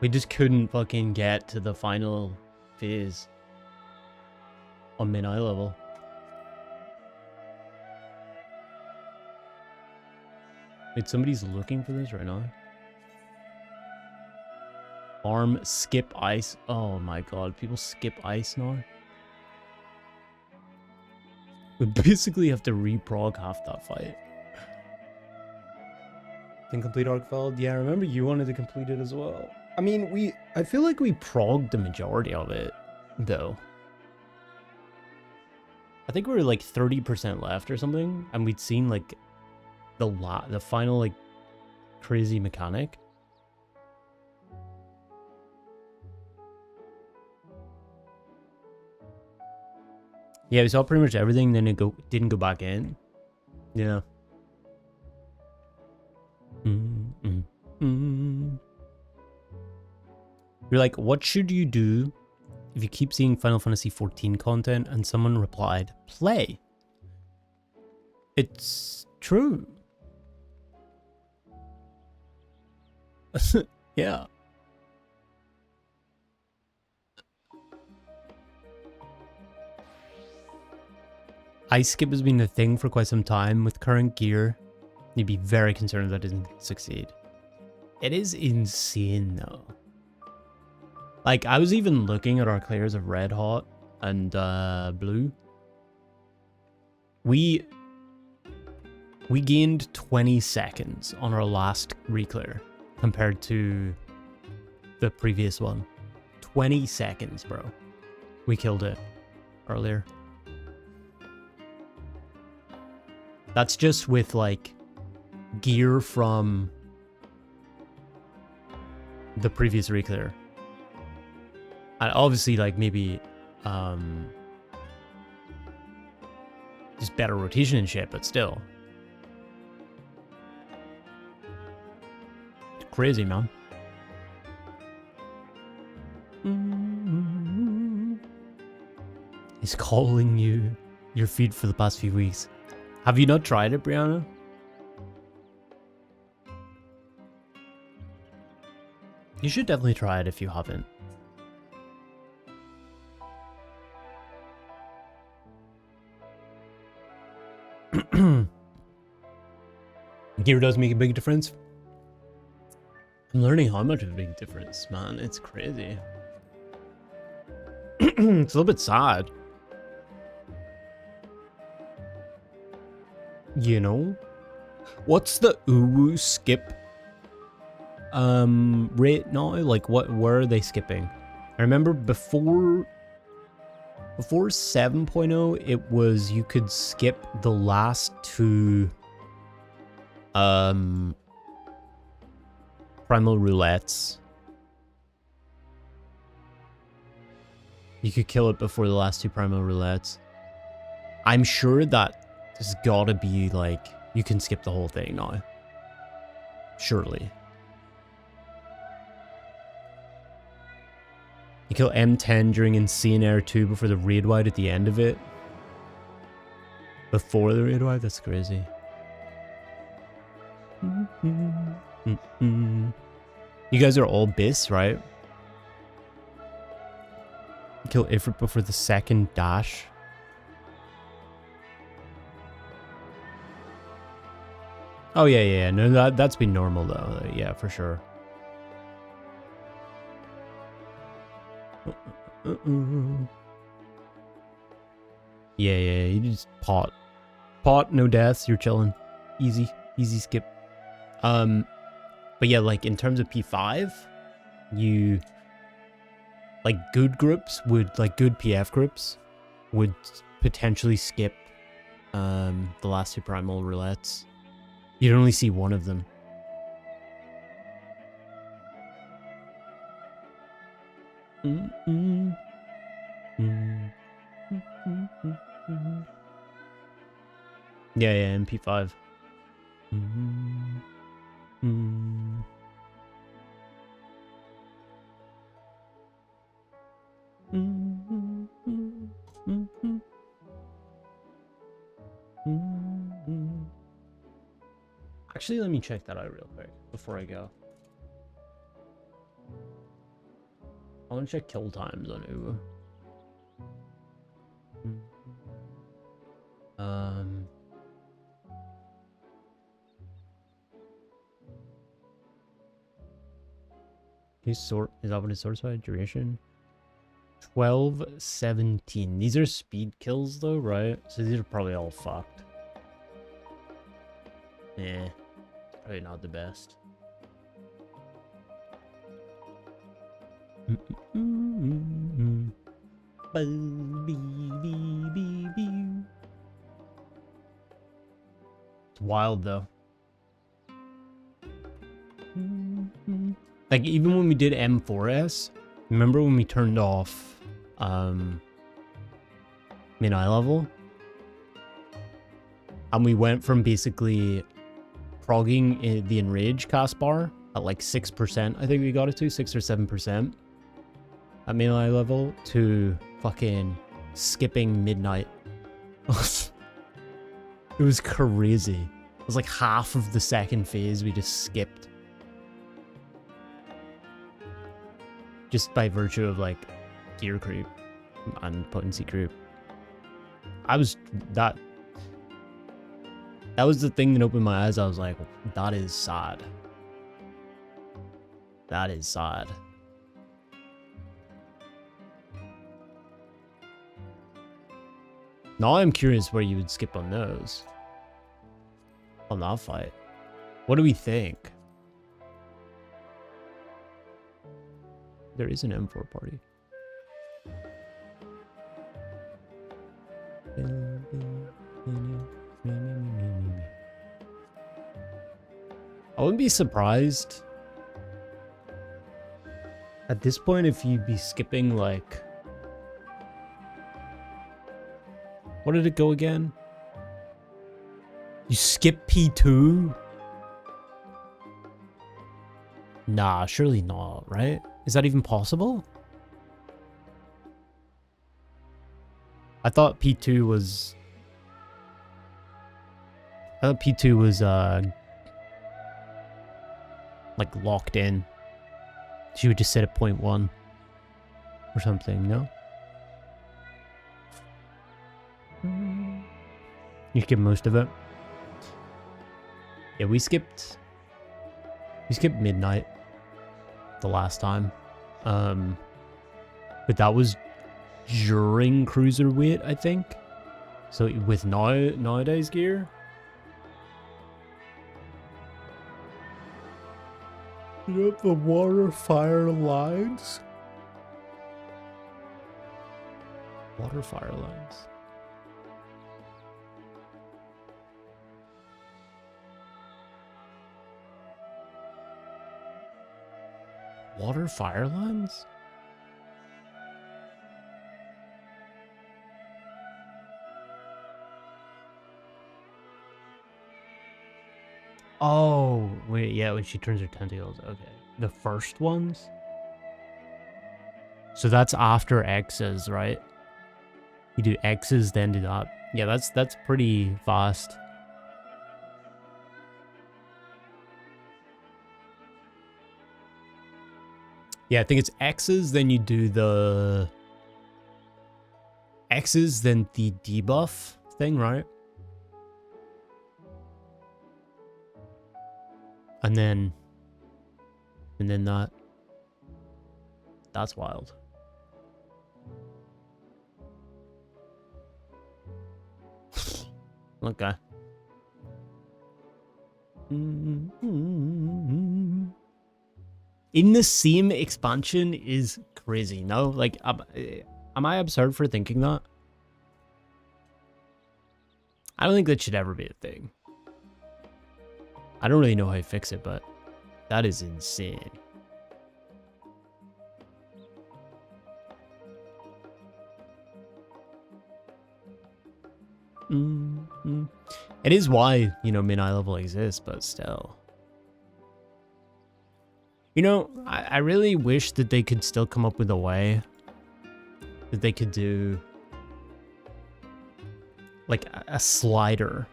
We just couldn't fucking get to the final phase on mid-eye level. Wait, somebody's looking for this right now. Farm skip ice. Oh my god, people skip ice now. We basically have to re-prog half that fight. Then complete Arkfeld. Yeah, I remember you wanted to complete it as well. I mean, I feel like we progged the majority of it, though. I think we were like 30% left or something, and we'd seen like the final like crazy mechanic. Yeah, we saw pretty much everything, then it didn't go back in. Yeah. You're like, what should you do if you keep seeing Final Fantasy XIV content? And someone replied, play. It's true. Yeah. Ice skip has been a thing for quite some time. With current gear, you'd be very concerned if that doesn't succeed. It is insane though. Like, I was even looking at our clears of Red Hot and Blue. We gained 20 seconds on our last reclear compared to the previous one. 20 seconds, bro. We killed it earlier. That's just with like gear from the previous reclear. And obviously like maybe just better rotation and shit, but still. It's crazy, man. He's calling you your feed for the past few weeks. Have you not tried it, Brianna? You should definitely try it if you haven't. Gear does make a big difference. I'm learning how much of a big difference, man. It's crazy. It's a little bit sad. You know? What's the uwu skip rate now? Like where are they skipping? I remember before 7.0 it was you could skip the last two primal roulettes. You could kill it before the last two primal roulettes. I'm sure that there's gotta be like you can skip the whole thing now. Surely. You kill M10 during Insane Air 2 before the raid wide at the end of it. Before the raid wide? That's crazy. You guys are all bis, right? You kill Ifrit before the second dash. Oh yeah. No, that's been normal though. Yeah, for sure. Yeah, you just pot, no deaths, you're chilling, easy skip. But yeah, like in terms of P5, you like good groups would good PF groups would potentially skip the last two primal roulettes. You'd only see one of them. Yeah, MP5. Actually, let me check that out real quick before I go. I want to check kill times on Uwu. Is that what it sorts by duration? 12, 17. These are speed kills though, right? So these are probably all fucked. Yeah, probably not the best. It's wild though. Like even when we did M4S, remember when we turned off mid-eye level? And we went from basically progging the enrage cast bar at like 6%, I think we got it to 6 or 7% at mid-eye level, to fucking skipping midnight. It was crazy. It was like half of the second phase we just skipped. Just by virtue of like gear creep and potency creep. That was the thing that opened my eyes. I was like, that is sad. That is sad. Now I'm curious where you would skip on those. On that fight. What do we think? There is an M4 party. I wouldn't be surprised at this point if you'd be skipping like... What did it go again? You skip P2? Nah, surely not, right? Is that even possible? I thought P2 was... like locked in. She would just set at 0.1 or something, no? You skip most of it. Yeah, we skipped midnight the last time. But that was during cruiserweight, I think. So with nowadays gear. You have the water fire lines. Water fire lines. Water fire lines? Oh, wait, yeah, when she turns her tentacles. Okay. The first ones? So that's after X's, right? You do X's, then do that. Yeah, that's pretty fast. Yeah, I think it's X's, then you do the... X's, then the debuff thing, right? And then that. That's wild. Okay. In the same expansion is crazy, no? Like, am I absurd for thinking that? I don't think that should ever be a thing. I don't really know how you fix it, but that is insane. It is why, you know, mid-eye level exists, but still. You know, I really wish that they could still come up with a way that they could do like a slider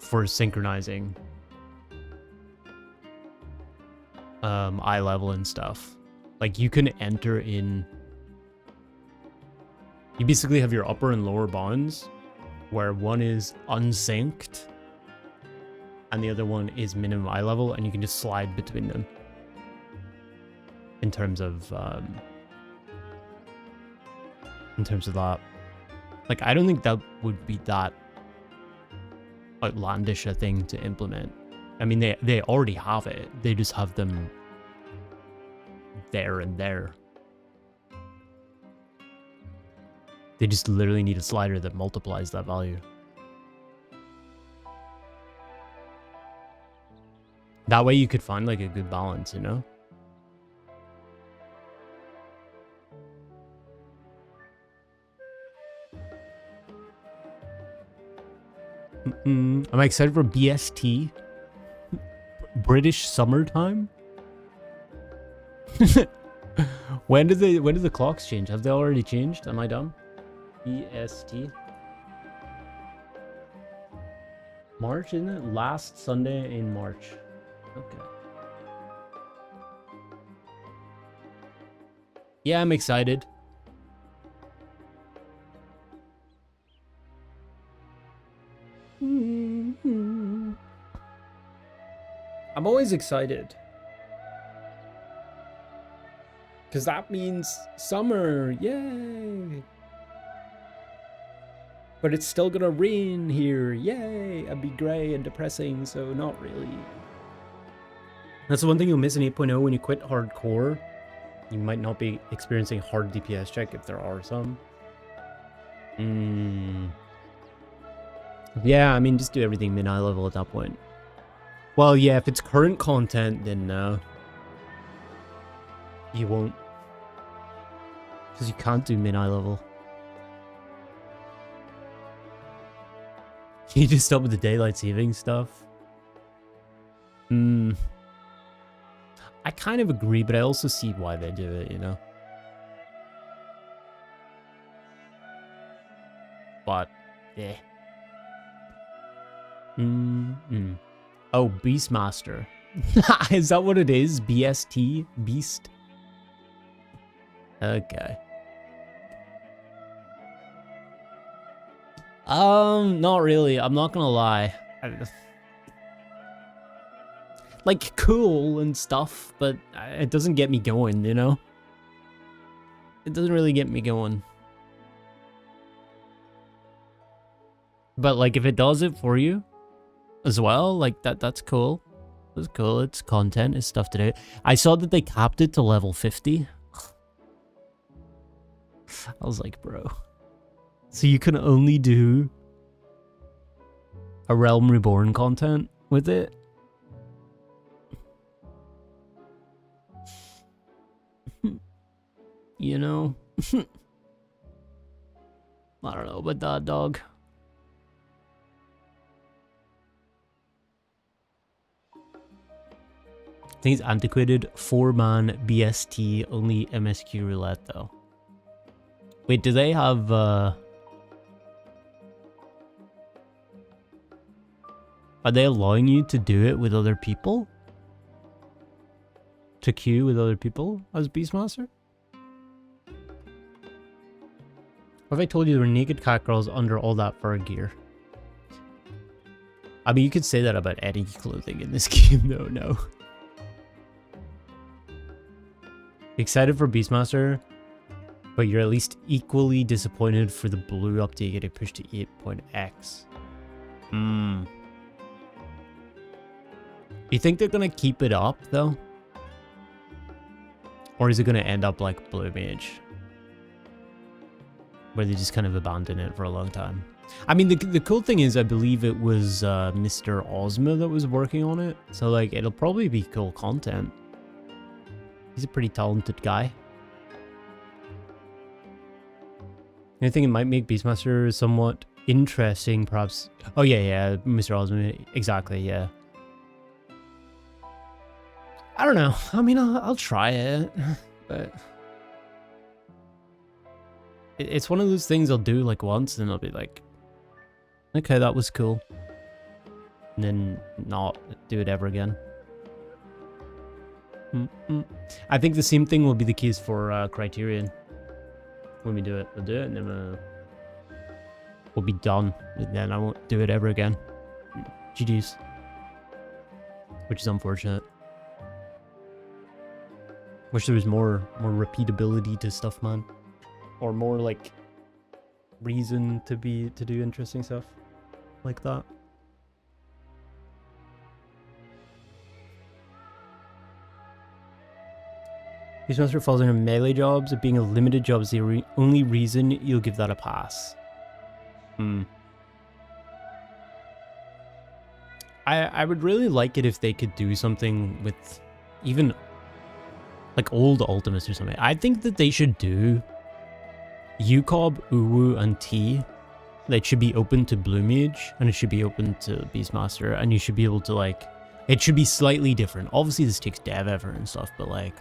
for synchronizing eye level and stuff. Like you can enter in, you basically have your upper and lower bounds where one is unsynced and the other one is minimum eye level, and you can just slide between them in terms of that. Like, I don't think that would be that outlandish a thing to implement. I mean, they already have it. They just have them there and there. They just literally need a slider that multiplies that value. That way you could find like a good balance, you know? I'm excited for BST. British summertime? When did the clocks change? Have they already changed? Am I dumb? BST. March, isn't it? Last Sunday in March. Okay. Yeah, I'm excited. I'm always excited. Because that means summer. Yay! But it's still gonna rain here. Yay! It'd be grey and depressing, so not really. That's the one thing you'll miss in 8.0 when you quit hardcore. You might not be experiencing hard DPS check if there are some. Yeah, I mean, just do everything mid-eye level at that point. Well, yeah, if it's current content, then no. You won't. Because you can't do mid-eye level. You just stop with the daylight saving stuff. I kind of agree, but I also see why they do it, you know? But, yeah. Oh, Beastmaster. Is that what it is? BST? Beast? Okay. Not really. I'm not gonna lie. Like, cool and stuff, but it doesn't get me going, you know? It doesn't really get me going. But, like, if it does it for you as well, like, that's cool. That's cool. It's content. It's stuff to do. I saw that they capped it to level 50. I was like, bro. So you can only do a Realm Reborn content with it? You know? I don't know about that, dog. I think it's antiquated 4-man BST, only MSQ roulette though. Wait, do they have are they allowing you to do it with other people? To queue with other people as Beastmaster? What if I told you there were naked cat girls under all that fur gear? I mean, you could say that about any clothing in this game, though, no. Excited for Beastmaster, but you're at least equally disappointed for the blue update getting pushed to 8.x. You think they're gonna keep it up, though? Or is it gonna end up like Blue Mage? Where they just kind of abandon it for a long time. I mean, the cool thing is, I believe it was Mr. Ozma that was working on it. So, like, it'll probably be cool content. He's a pretty talented guy. I think it might make Beastmaster somewhat interesting, perhaps. Oh, yeah, Mr. Ozma. Exactly, yeah. I don't know. I mean, I'll try it, but... It's one of those things I'll do like once and I'll be like, okay, that was cool. and then not do it ever again. I think the same thing will be the case for Criterion. When we do it, we'll do it, and then we'll be done. And then I won't do it ever again. GG's. Which is unfortunate. Wish there was more repeatability to stuff, man. Or more like reason to do interesting stuff like that. Beastmaster falls under melee jobs. It being a limited job is the only reason you'll give that a pass. I would really like it if they could do something with even like old Ultimates or something. I think that they should do UCOB, Uwu, and T. That should be open to Blue Mage, and it should be open to Beastmaster, and you should be able to like, it should be slightly different. Obviously this takes dev effort and stuff, but like,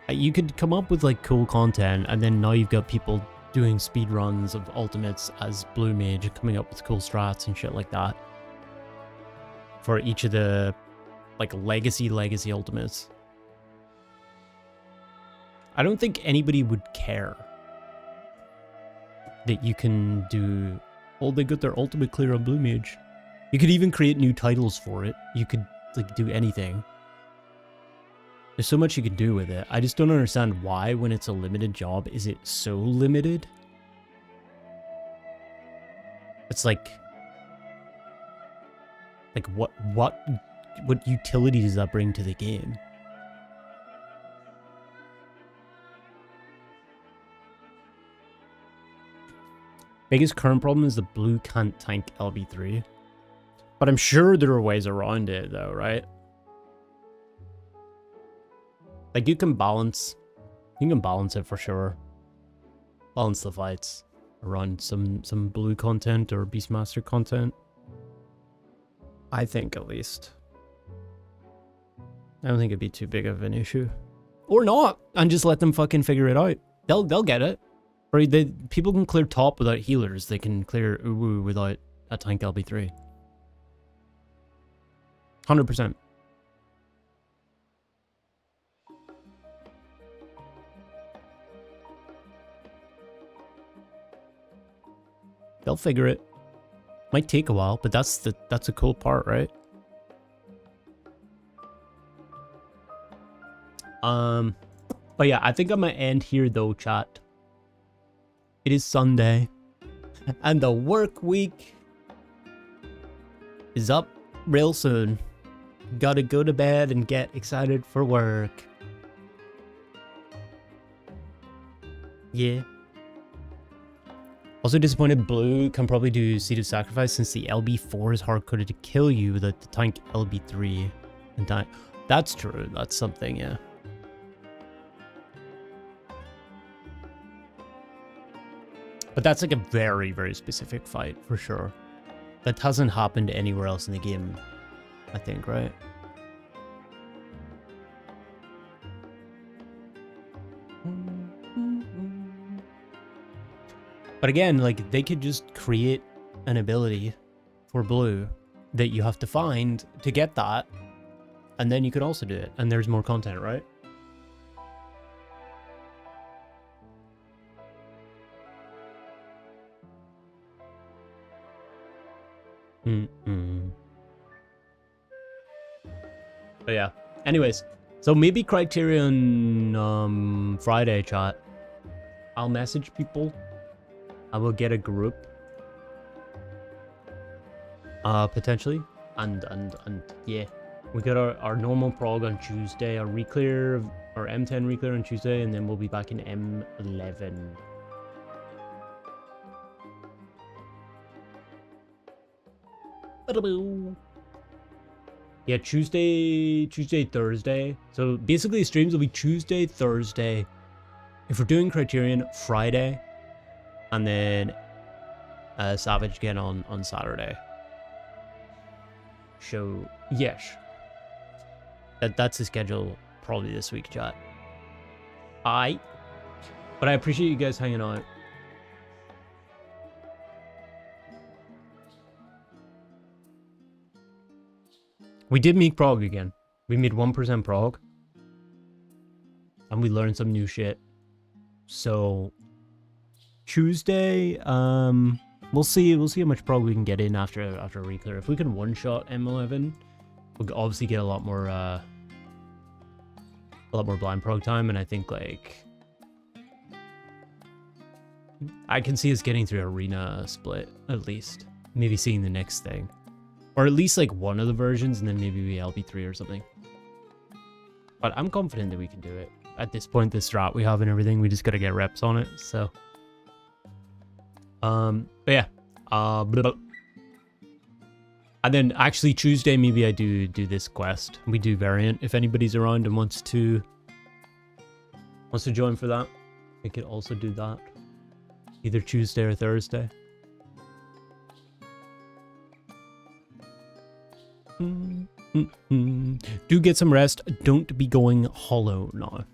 you could come up with like cool content, and then now you've got people doing speed runs of Ultimates as Blue Mage, coming up with cool strats and shit like that for each of the like legacy Ultimates. I don't think anybody would care that you can do, oh, they got their ultimate clear on Blue Mage. You could even create new titles for it. You could like do anything. There's so much you could do with it. I just don't understand why, when it's a limited job, is it so limited? It's like what utility does that bring to the game? Biggest current problem is the blue can't tank LB3. But I'm sure there are ways around it though, right? Like you can balance it for sure. Balance the fights around some blue content or Beastmaster content. I think, at least. I don't think it'd be too big of an issue. Or not, and just let them fucking figure it out. They'll get it. Right? People can clear top without healers. They can clear Uwu without a tank LB3. 100%. They'll figure it. Might take a while, but that's a cool part, right? But yeah, I think I'm gonna end here though, chat. It is Sunday, and the work week is up real soon. Gotta go to bed and get excited for work. Yeah. Also disappointed blue can probably do Seed of Sacrifice since the LB4 is hard-coded to kill you without the tank LB3 and die. That's true. That's something, yeah. But that's like a very, very specific fight, for sure. That hasn't happened anywhere else in the game, I think, right? But again, like, they could just create an ability for blue that you have to find to get that, and then you could also do it, and there's more content, right? But yeah, anyways, so maybe Criterion Friday, chat. I'll message people. I will get a group, potentially, and yeah, we got our normal prog on Tuesday, our reclear, our M10 reclear on Tuesday, and then we'll be back in M11. Yeah, Tuesday, Thursday. So basically, streams will be Tuesday, Thursday. If we're doing Criterion, Friday. And then Savage again on Saturday. So yes, that's the schedule probably this week, chat. But I appreciate you guys hanging out. We did meet Prog again. We made 1% Prog. And we learned some new shit. So Tuesday, we'll see how much Prog we can get in after a reclear. If we can one-shot M11, we'll obviously get a lot more blind Prog time, and I think like I can see us getting through arena split at least. Maybe seeing the next thing. Or at least like one of the versions, and then maybe we LB3 or something. But I'm confident that we can do it. At this point, the strat we have and everything, we just gotta get reps on it, so. But yeah. And then actually Tuesday, maybe I do this quest. We do variant. If anybody's around and wants to join for that, we could also do that. Either Tuesday or Thursday. Do get some rest. Don't be going hollow now.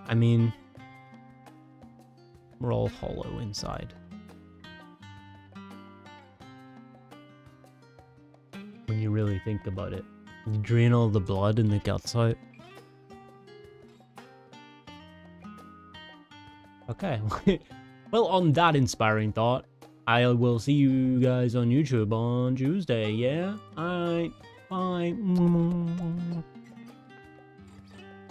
I mean, we're all hollow inside. When you really think about it. You drain all the blood and the guts out. Okay. Well, on that inspiring thought, I will see you guys on YouTube on Tuesday, yeah? Alright, bye.